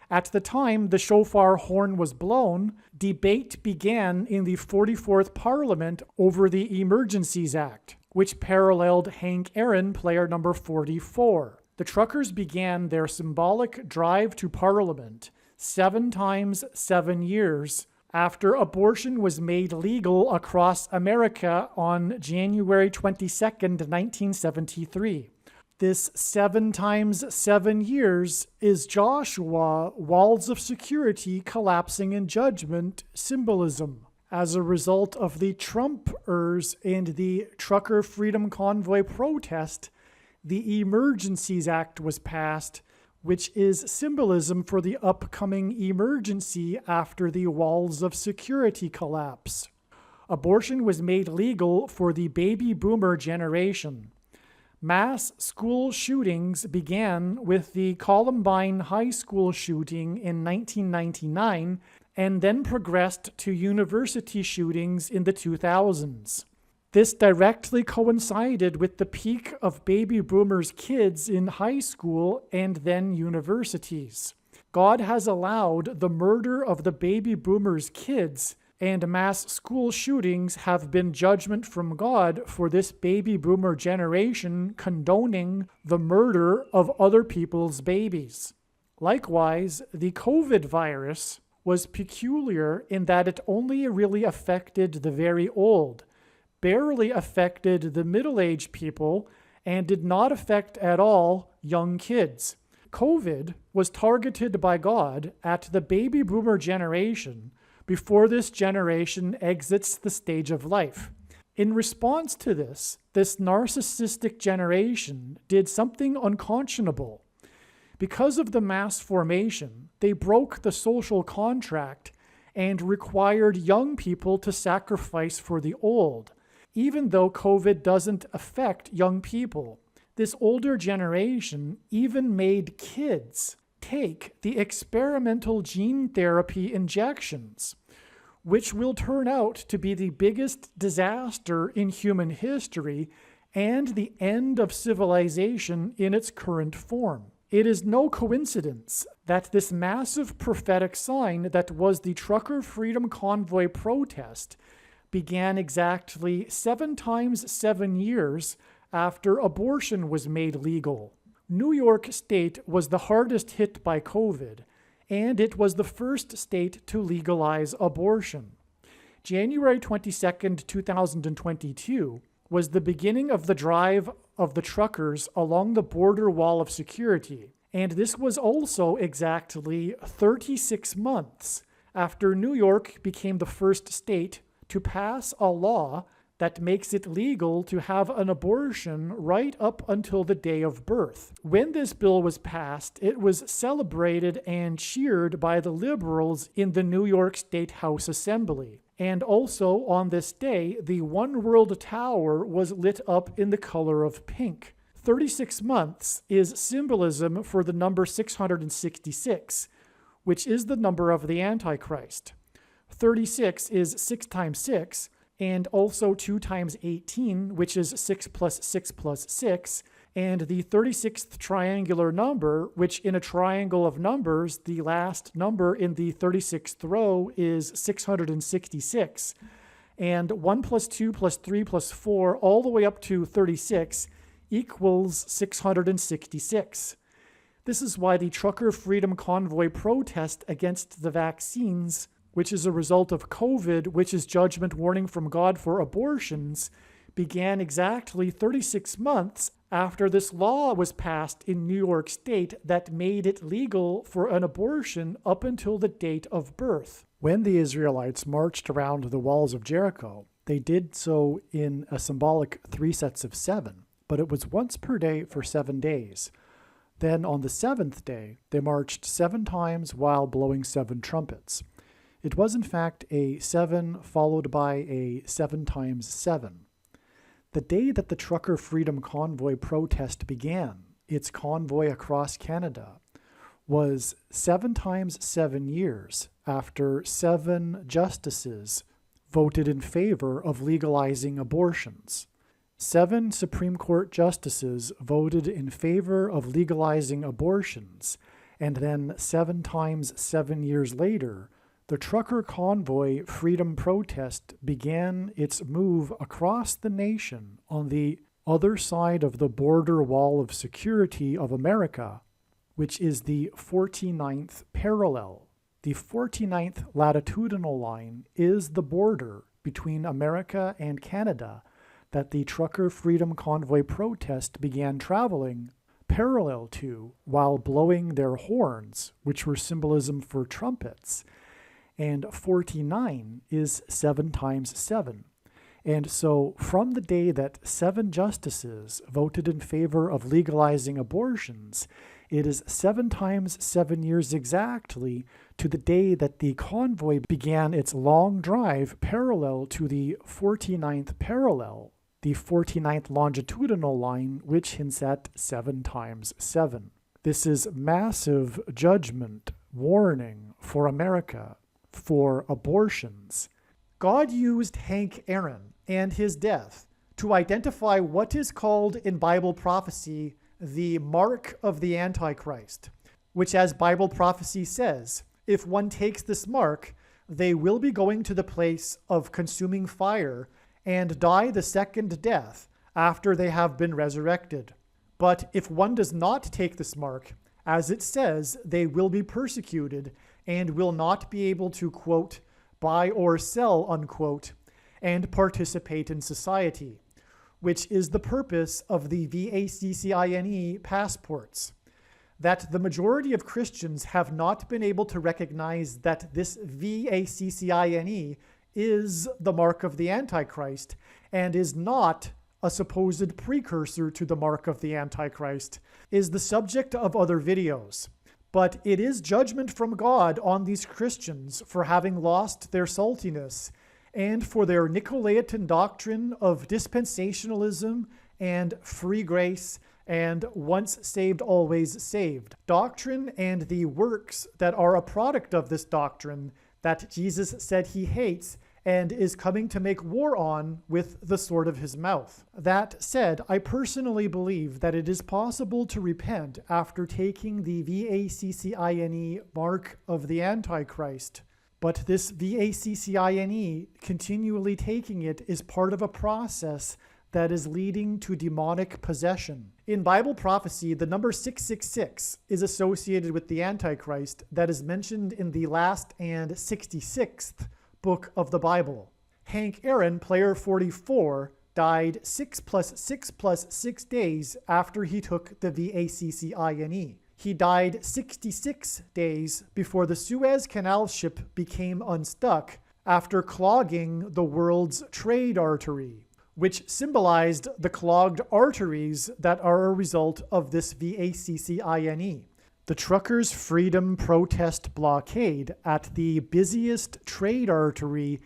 At the time the shofar horn was blown, debate began in the 44th Parliament over the Emergencies Act, which paralleled Hank Aaron, player number 44. The truckers began their symbolic drive to Parliament 7 times 7 years after abortion was made legal across America on January 22nd, 1973. This 7 times 7 years is Joshua, walls of security collapsing in judgment symbolism. As a result of the Trumpers and the Trucker Freedom Convoy protest, the Emergencies Act was passed, which is symbolism for the upcoming emergency after the walls of security collapse. Abortion was made legal for the baby boomer generation. Mass school shootings began with the Columbine High School shooting in 1999 and then progressed to university shootings in the 2000s. This directly coincided with the peak of baby boomers' kids in high school and then universities. God has allowed the murder of the baby boomers' kids, and mass school shootings have been judgment from God for this baby boomer generation condoning the murder of other people's babies. Likewise, the COVID virus was peculiar in that it only really affected the very old, barely affected the middle-aged people, and did not affect at all young kids. COVID was targeted by God at the baby boomer generation before this generation exits the stage of life. In response to this narcissistic generation did something unconscionable. Because of the mass formation, they broke the social contract and required young people to sacrifice for the old, even though COVID doesn't affect young people. This older generation even made kids take the experimental gene therapy injections, which will turn out to be the biggest disaster in human history and the end of civilization in its current form. It is no coincidence that this massive prophetic sign that was the Trucker Freedom Convoy protest began exactly 7 times 7 years after abortion was made legal. New York State was the hardest hit by COVID, and it was the first state to legalize abortion. January 22nd, 2022 was the beginning of the drive of the truckers along the border wall of security, and this was also exactly 36 months after New York became the first state to pass a law that makes it legal to have an abortion right up until the day of birth. When this bill was passed, it was celebrated and cheered by the liberals in the New York State House Assembly. And also on this day, the One World Tower was lit up in the color of pink. 36 months is symbolism for the number 666, which is the number of the Antichrist. 36 is 6 times 6, and also 2 times 18, which is 6 plus 6 plus 6, and the 36th triangular number, which in a triangle of numbers, the last number in the 36th row is 666. And 1 plus 2 plus 3 plus 4, all the way up to 36, equals 666. This is why the Trucker Freedom Convoy protest against the vaccines, which is a result of COVID, which is judgment warning from God for abortions, began exactly 36 months after this law was passed in New York State that made it legal for an abortion up until the date of birth. When the Israelites marched around the walls of Jericho, they did so in a symbolic 3 sets of 7, but it was once per day for 7 days. Then on the 7th day, they marched 7 times while blowing 7 trumpets. It was in fact a 7 followed by a 7 times 7. The day that the Trucker Freedom Convoy protest began, its convoy across Canada, was 7 times 7 years after 7 justices voted in favor of legalizing abortions. 7 Supreme Court justices voted in favor of legalizing abortions, and then 7 times 7 years later, the Trucker Convoy Freedom Protest began its move across the nation on the other side of the border wall of security of America, which is the 49th parallel. The 49th latitudinal line is the border between America and Canada that the Trucker Freedom Convoy protest began traveling parallel to while blowing their horns, which were symbolism for trumpets. And 49 is 7 times 7. And so from the day that 7 justices voted in favor of legalizing abortions, it is 7 times 7 years exactly to the day that the convoy began its long drive parallel to the 49th parallel, the 49th longitudinal line, which hints at 7 times 7. This is massive judgment, warning for America, for abortions. God used Hank Aaron and his death to identify what is called in Bible prophecy the mark of the Antichrist, which, as Bible prophecy says, if one takes this mark, they will be going to the place of consuming fire and die the second death after they have been resurrected. But if one does not take this mark, as it says, they will be persecuted and will not be able to, quote, buy or sell, unquote, and participate in society, which is the purpose of the VACCINE passports. That the majority of Christians have not been able to recognize that this VACCINE is the mark of the Antichrist and is not a supposed precursor to the mark of the Antichrist, is the subject of other videos. But it is judgment from God on these Christians for having lost their saltiness and for their Nicolaitan doctrine of dispensationalism and free grace and once saved, always saved. Doctrine and the works that are a product of this doctrine that Jesus said he hates and is coming to make war on with the sword of his mouth. That said, I personally believe that it is possible to repent after taking the VACCINE mark of the Antichrist. But this VACCINE, continually taking it, is part of a process that is leading to demonic possession. In Bible prophecy, the number 666 is associated with the Antichrist that is mentioned in the last and 66th book of the Bible. Hank Aaron, player 44, died 6 + 6 + 6 days after he took the VACCINE. He died 66 days before the Suez Canal ship became unstuck after clogging the world's trade artery, which symbolized the clogged arteries that are a result of this VACCINE. The truckers' freedom protest blockade at the busiest trade artery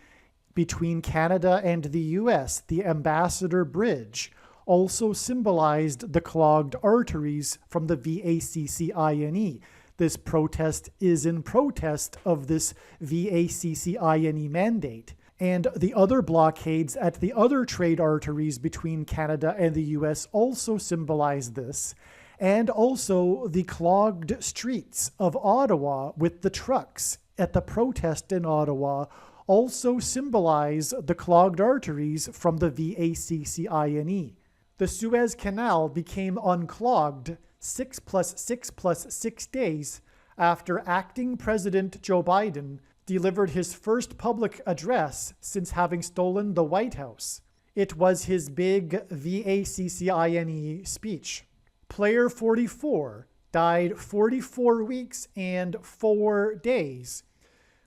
between Canada and the US, the Ambassador Bridge, also symbolized the clogged arteries from the VACCINE. This protest is in protest of this VACCINE mandate. And the other blockades at the other trade arteries between Canada and the US also symbolize this. And also the clogged streets of Ottawa with the trucks at the protest in Ottawa also symbolize the clogged arteries from the VACCINE. The Suez Canal became unclogged 6 + 6 + 6 days after acting President Joe Biden delivered his first public address since having stolen the White House. It was his big VACCINE speech. Player 44 died 44 weeks and 4 days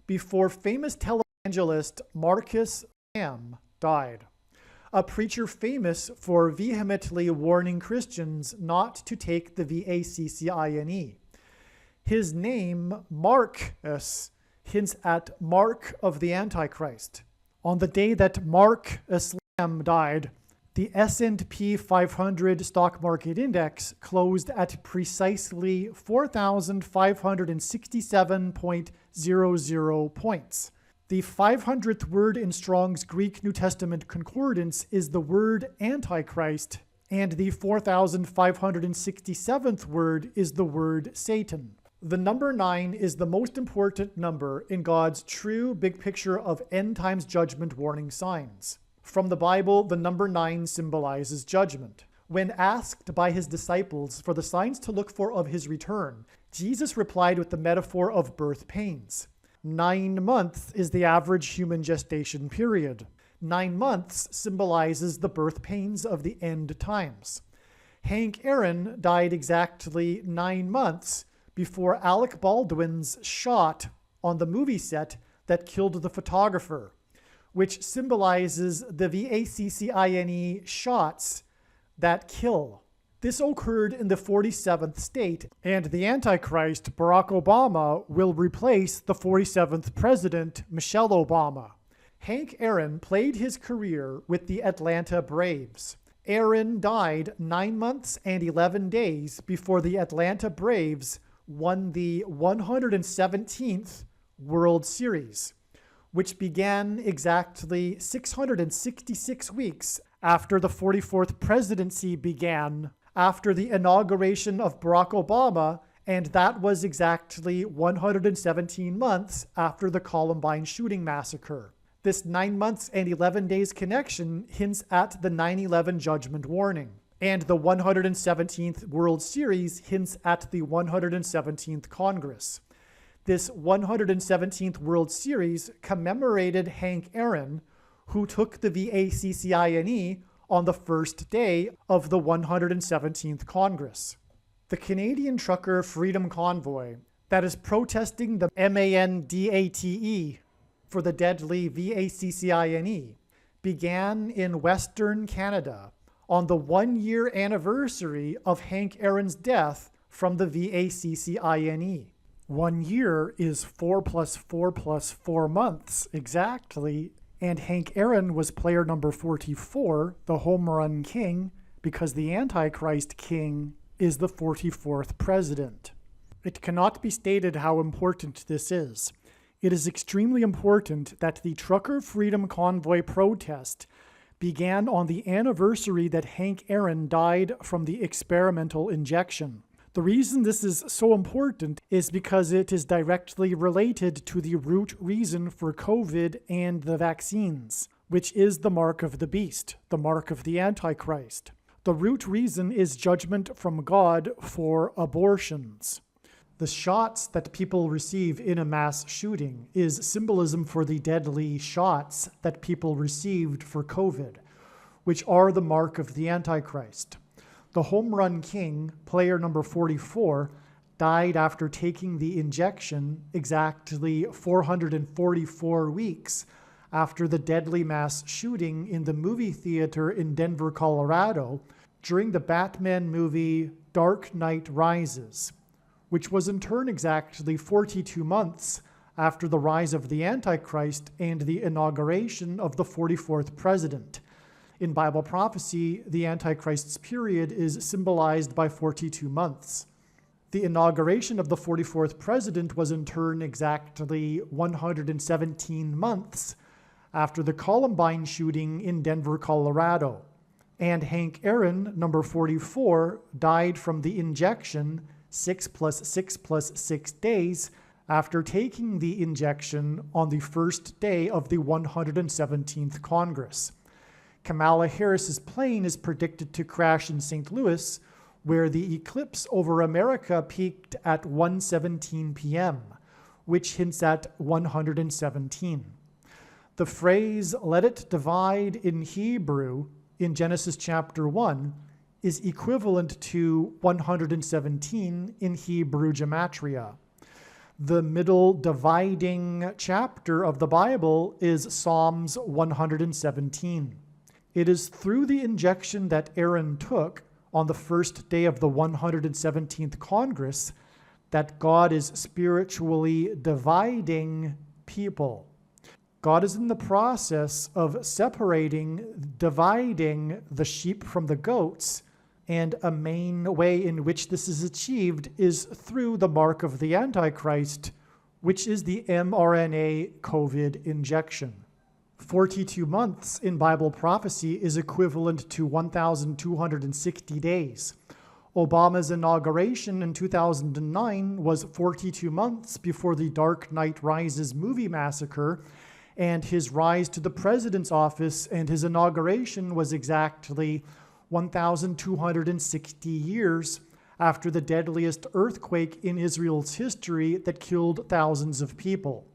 before famous televangelist Marcus Lamb died, a preacher famous for vehemently warning Christians not to take the VACCINE. His name, Marcus, hints at Mark of the Antichrist. On the day that Marcus Lamb died, the S&P 500 stock market index closed at precisely 4,567.00 points. The 500th word in Strong's Greek New Testament Concordance is the word Antichrist, and the 4,567th word is the word Satan. The number 9 is the most important number in God's true big picture of end times judgment warning signs. From the Bible, the number 9 symbolizes judgment. When asked by his disciples for the signs to look for of his return, Jesus replied with the metaphor of birth pains. 9 months is the average human gestation period. 9 months symbolizes the birth pains of the end times. Hank Aaron died exactly 9 months before Alec Baldwin's shot on the movie set that killed the photographer, which symbolizes the VACCINE shots that kill. This occurred in the 47th state, and the Antichrist, Barack Obama, will replace the 47th president, Michelle Obama. Hank Aaron played his career with the Atlanta Braves. Aaron died 9 months and 11 days before the Atlanta Braves won the 117th World Series, which began exactly 666 weeks after the 44th presidency began, after the inauguration of Barack Obama, and that was exactly 117 months after the Columbine shooting massacre. This 9 months and 11 days connection hints at the 9/11 judgment warning, and the 117th World Series hints at the 117th Congress. This 117th World Series commemorated Hank Aaron, who took the VACCINE on the first day of the 117th Congress. The Canadian trucker Freedom Convoy that is protesting the MANDATE for the deadly VACCINE began in Western Canada on the 1-year anniversary of Hank Aaron's death from the VACCINE. 1 year is 4 plus 4 plus 4 months exactly, and Hank Aaron was player number 44, the home run king, because the Antichrist king is the 44th president. It cannot be stated how important this is. It is extremely important that the Trucker Freedom Convoy protest began on the anniversary that Hank Aaron died from the experimental injection. The reason this is so important is because it is directly related to the root reason for COVID and the vaccines, which is the mark of the beast, the mark of the Antichrist. The root reason is judgment from God for abortions. The shots that people receive in a mass shooting is symbolism for the deadly shots that people received for COVID, which are the mark of the Antichrist. The home run king, player number 44, died after taking the injection exactly 444 weeks after the deadly mass shooting in the movie theater in Denver, Colorado, during the Batman movie Dark Knight Rises, which was in turn exactly 42 months after the rise of the Antichrist and the inauguration of the 44th president. In Bible prophecy, the Antichrist's period is symbolized by 42 months. The inauguration of the 44th president was in turn exactly 117 months after the Columbine shooting in Denver, Colorado. And Hank Aaron, number 44, died from the injection 6 plus 6 plus 6 days after taking the injection on the first day of the 117th Congress. Kamala Harris's plane is predicted to crash in St. Louis, where the eclipse over America peaked at 1:17 p.m., which hints at 117. The phrase, "let it divide" in Hebrew in Genesis chapter 1 is equivalent to 117 in Hebrew gematria. The middle dividing chapter of the Bible is Psalms 117. It is through the injection that Aaron took on the first day of the 117th Congress that God is spiritually dividing people. God is in the process of dividing the sheep from the goats, and a main way in which this is achieved is through the mark of the Antichrist, which is the mRNA COVID injection. 42 months in Bible prophecy is equivalent to 1,260 days. Obama's inauguration in 2009 was 42 months before the Dark Knight Rises movie massacre, and his rise to the president's office and his inauguration was exactly 1,260 years after the deadliest earthquake in Israel's history that killed thousands of people.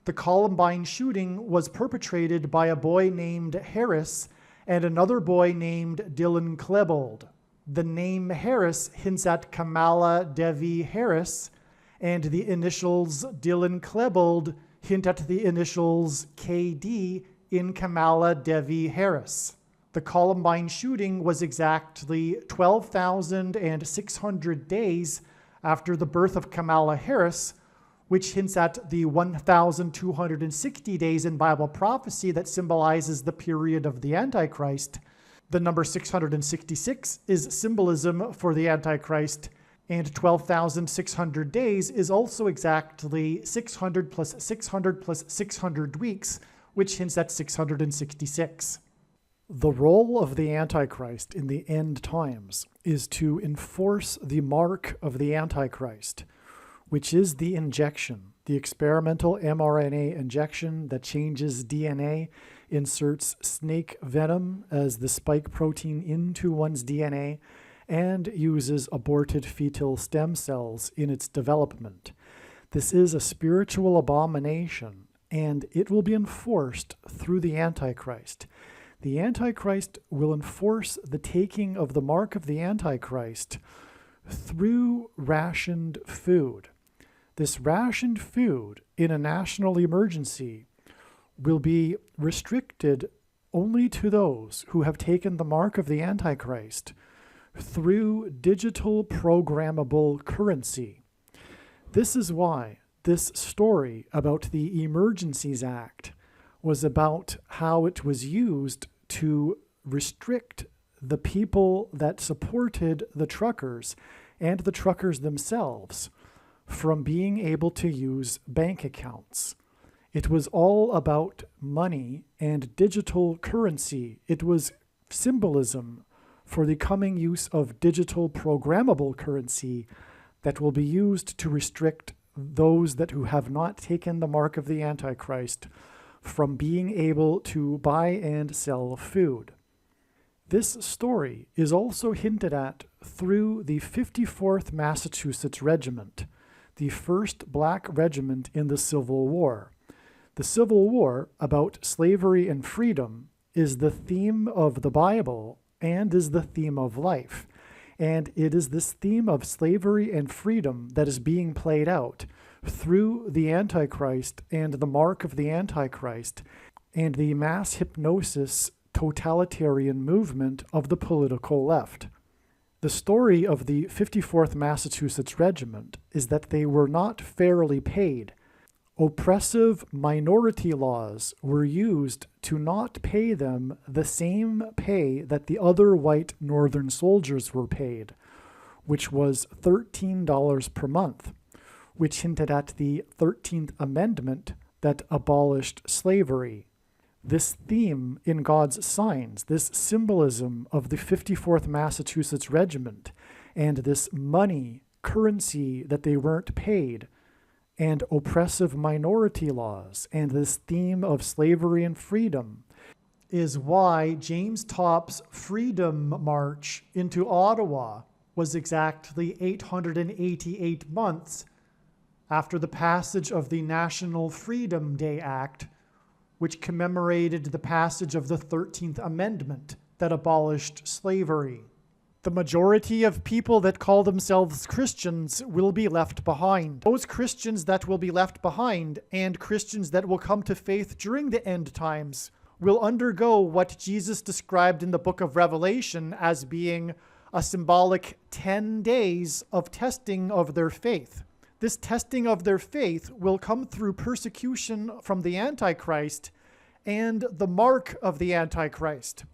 The Columbine shooting was perpetrated by a boy named Harris and another boy named Dylan Klebold. The name Harris hints at Kamala Devi Harris, and the initials Dylan Klebold hint at the initials KD in Kamala Devi Harris. The Columbine shooting was exactly 12,600 days after the birth of Kamala Harris, which hints at the 1,260 days in Bible prophecy that symbolizes the period of the Antichrist. The number 666 is symbolism for the Antichrist, and 12,600 days is also exactly 600 plus 600 plus 600 weeks, which hints at 666. The role of the Antichrist in the end times is to enforce the mark of the Antichrist, which is the injection, the experimental mRNA injection that changes DNA, inserts snake venom as the spike protein into one's DNA, and uses aborted fetal stem cells in its development. This is a spiritual abomination, and it will be enforced through the Antichrist. The Antichrist will enforce the taking of the mark of the Antichrist through rationed food. This rationed food in a national emergency will be restricted only to those who have taken the mark of the Antichrist through digital programmable currency. This is why this story about the Emergencies Act was about how it was used to restrict the people that supported the truckers and the truckers themselves from being able to use bank accounts. It was all about money and digital currency. It was symbolism for the coming use of digital programmable currency that will be used to restrict those who have not taken the mark of the Antichrist from being able to buy and sell food. This story is also hinted at through the 54th Massachusetts Regiment, the first black regiment in the Civil War. The Civil War, about slavery and freedom, is the theme of the Bible and is the theme of life. And it is this theme of slavery and freedom that is being played out through the Antichrist and the mark of the Antichrist and the mass hypnosis totalitarian movement of the political left. The story of the 54th Massachusetts Regiment is that they were not fairly paid. Oppressive minority laws were used to not pay them the same pay that the other white Northern soldiers were paid, which was $13 per month, which hinted at the 13th Amendment that abolished slavery. This theme in God's signs, this symbolism of the 54th Massachusetts Regiment, and this money, currency that they weren't paid, and oppressive minority laws, and this theme of slavery and freedom, is why James Topp's Freedom March into Ottawa was exactly 888 months after the passage of the National Freedom Day Act, which commemorated the passage of the 13th Amendment that abolished slavery. The majority of people that call themselves Christians will be left behind. Those Christians that will be left behind and Christians that will come to faith during the end times will undergo what Jesus described in the book of Revelation as being a symbolic 10 days of testing of their faith. This testing of their faith will come through persecution from the Antichrist and the mark of the Antichrist,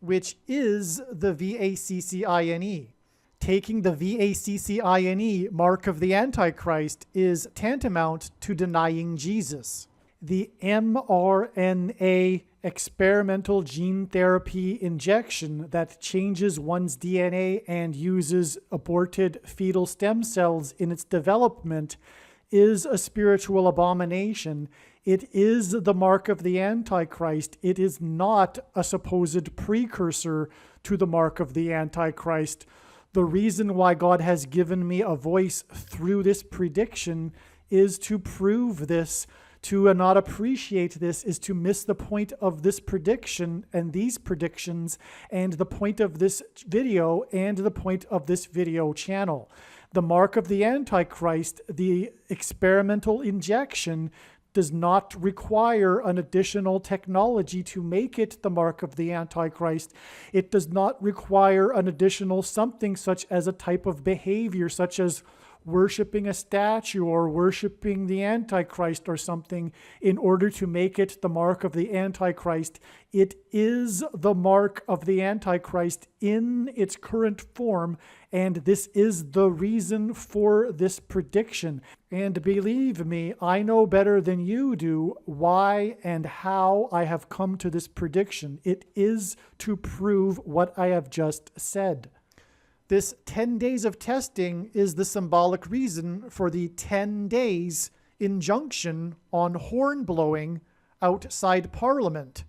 which is the VACCINE. Taking the VACCINE mark of the Antichrist is tantamount to denying Jesus. The mRNA experimental gene therapy injection that changes one's DNA and uses aborted fetal stem cells in its development is a spiritual abomination. It is the mark of the Antichrist. It is not a supposed precursor to the mark of the Antichrist. The reason why God has given me a voice through this prediction is to prove this. To not appreciate this is to miss the point of this prediction and these predictions and the point of this video and the point of this video channel. The mark of the Antichrist, the experimental injection, does not require an additional technology to make it the mark of the Antichrist. It does not require an additional something such as a type of behavior, such as worshiping a statue or worshiping the Antichrist or something in order to make it the mark of the Antichrist. It is the mark of the Antichrist in its current form, and this is the reason for this prediction. And believe me, I know better than you do why and how I have come to this prediction. It is to prove what I have just said. This 10 days of testing is the symbolic reason for the 10 days injunction on horn blowing outside Parliament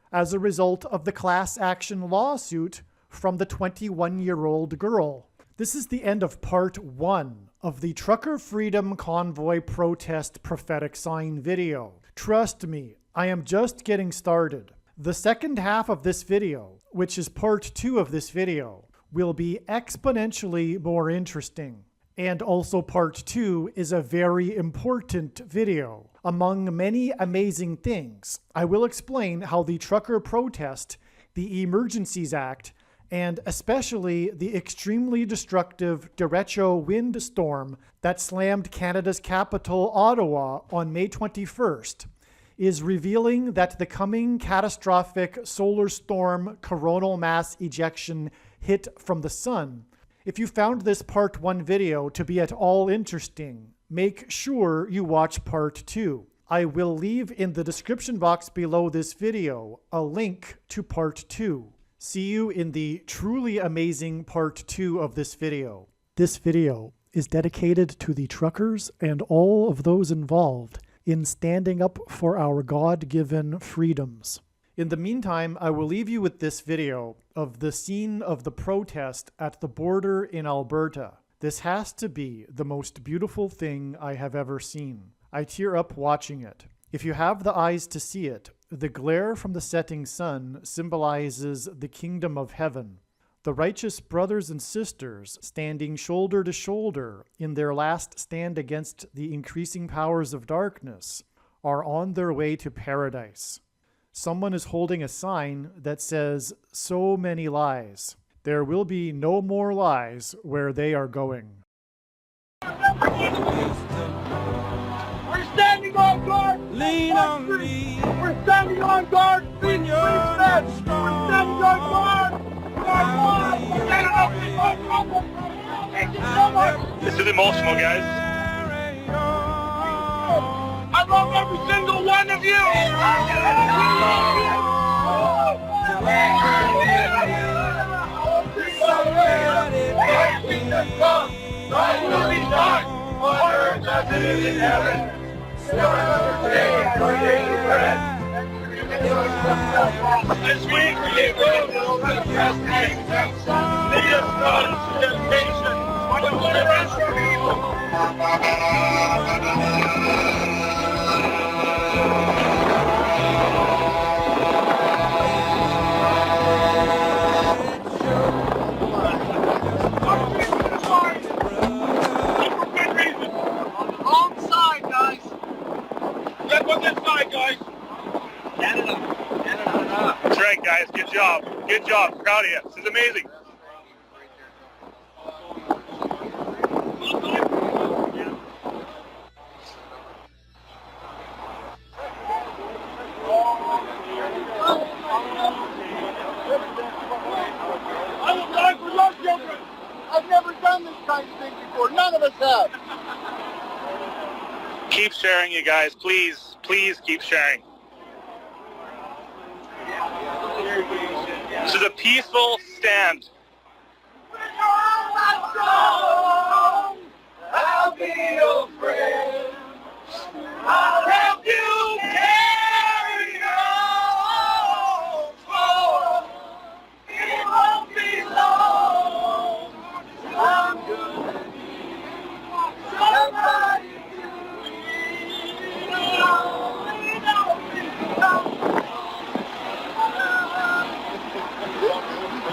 as a result of the class action lawsuit from the 21-year-old girl. This is the end of part 1 of the Trucker Freedom Convoy protest prophetic sign video. Trust me, I am just getting started. The second half of this video, which is part 2 of this video, will be exponentially more interesting. And also part 2 is a very important video. Among many amazing things, I will explain how the trucker protest, the Emergencies Act, and especially the extremely destructive derecho windstorm that slammed Canada's capital, Ottawa, on May 21st, is revealing that the coming catastrophic solar storm coronal mass ejection hit from the sun. If you found this part 1 video to be at all interesting, make sure you watch part 2. I will leave in the description box below this video a link to part 2. See you in the truly amazing part 2 of this video. This video is dedicated to the truckers and all of those involved in standing up for our God-given freedoms. In the meantime, I will leave you with this video of the scene of the protest at the border in Alberta. This has to be the most beautiful thing I have ever seen. I tear up watching it. If you have the eyes to see it, the glare from the setting sun symbolizes the kingdom of heaven. The righteous brothers and sisters standing shoulder to shoulder in their last stand against the increasing powers of darkness are on their way to paradise. Someone is holding a sign that says, "So many lies. There will be no more lies where they are going."
We're standing on guard! Lean on me! We're standing on guard! When you're not strong, we're standing on guard!
This is emotional, guys.
I love every single one of you! God will be done on earth as it is in heaven. As we create roads for the destiny, lead us not into temptation, but deliver us from evil.
That's right, guys. Good job. Good job. Proud of you. This is amazing.
I will die for your children. I've never done this kind of thing before. None of us have.
Keep sharing, you guys. Please, please keep sharing. This is a peaceful stand.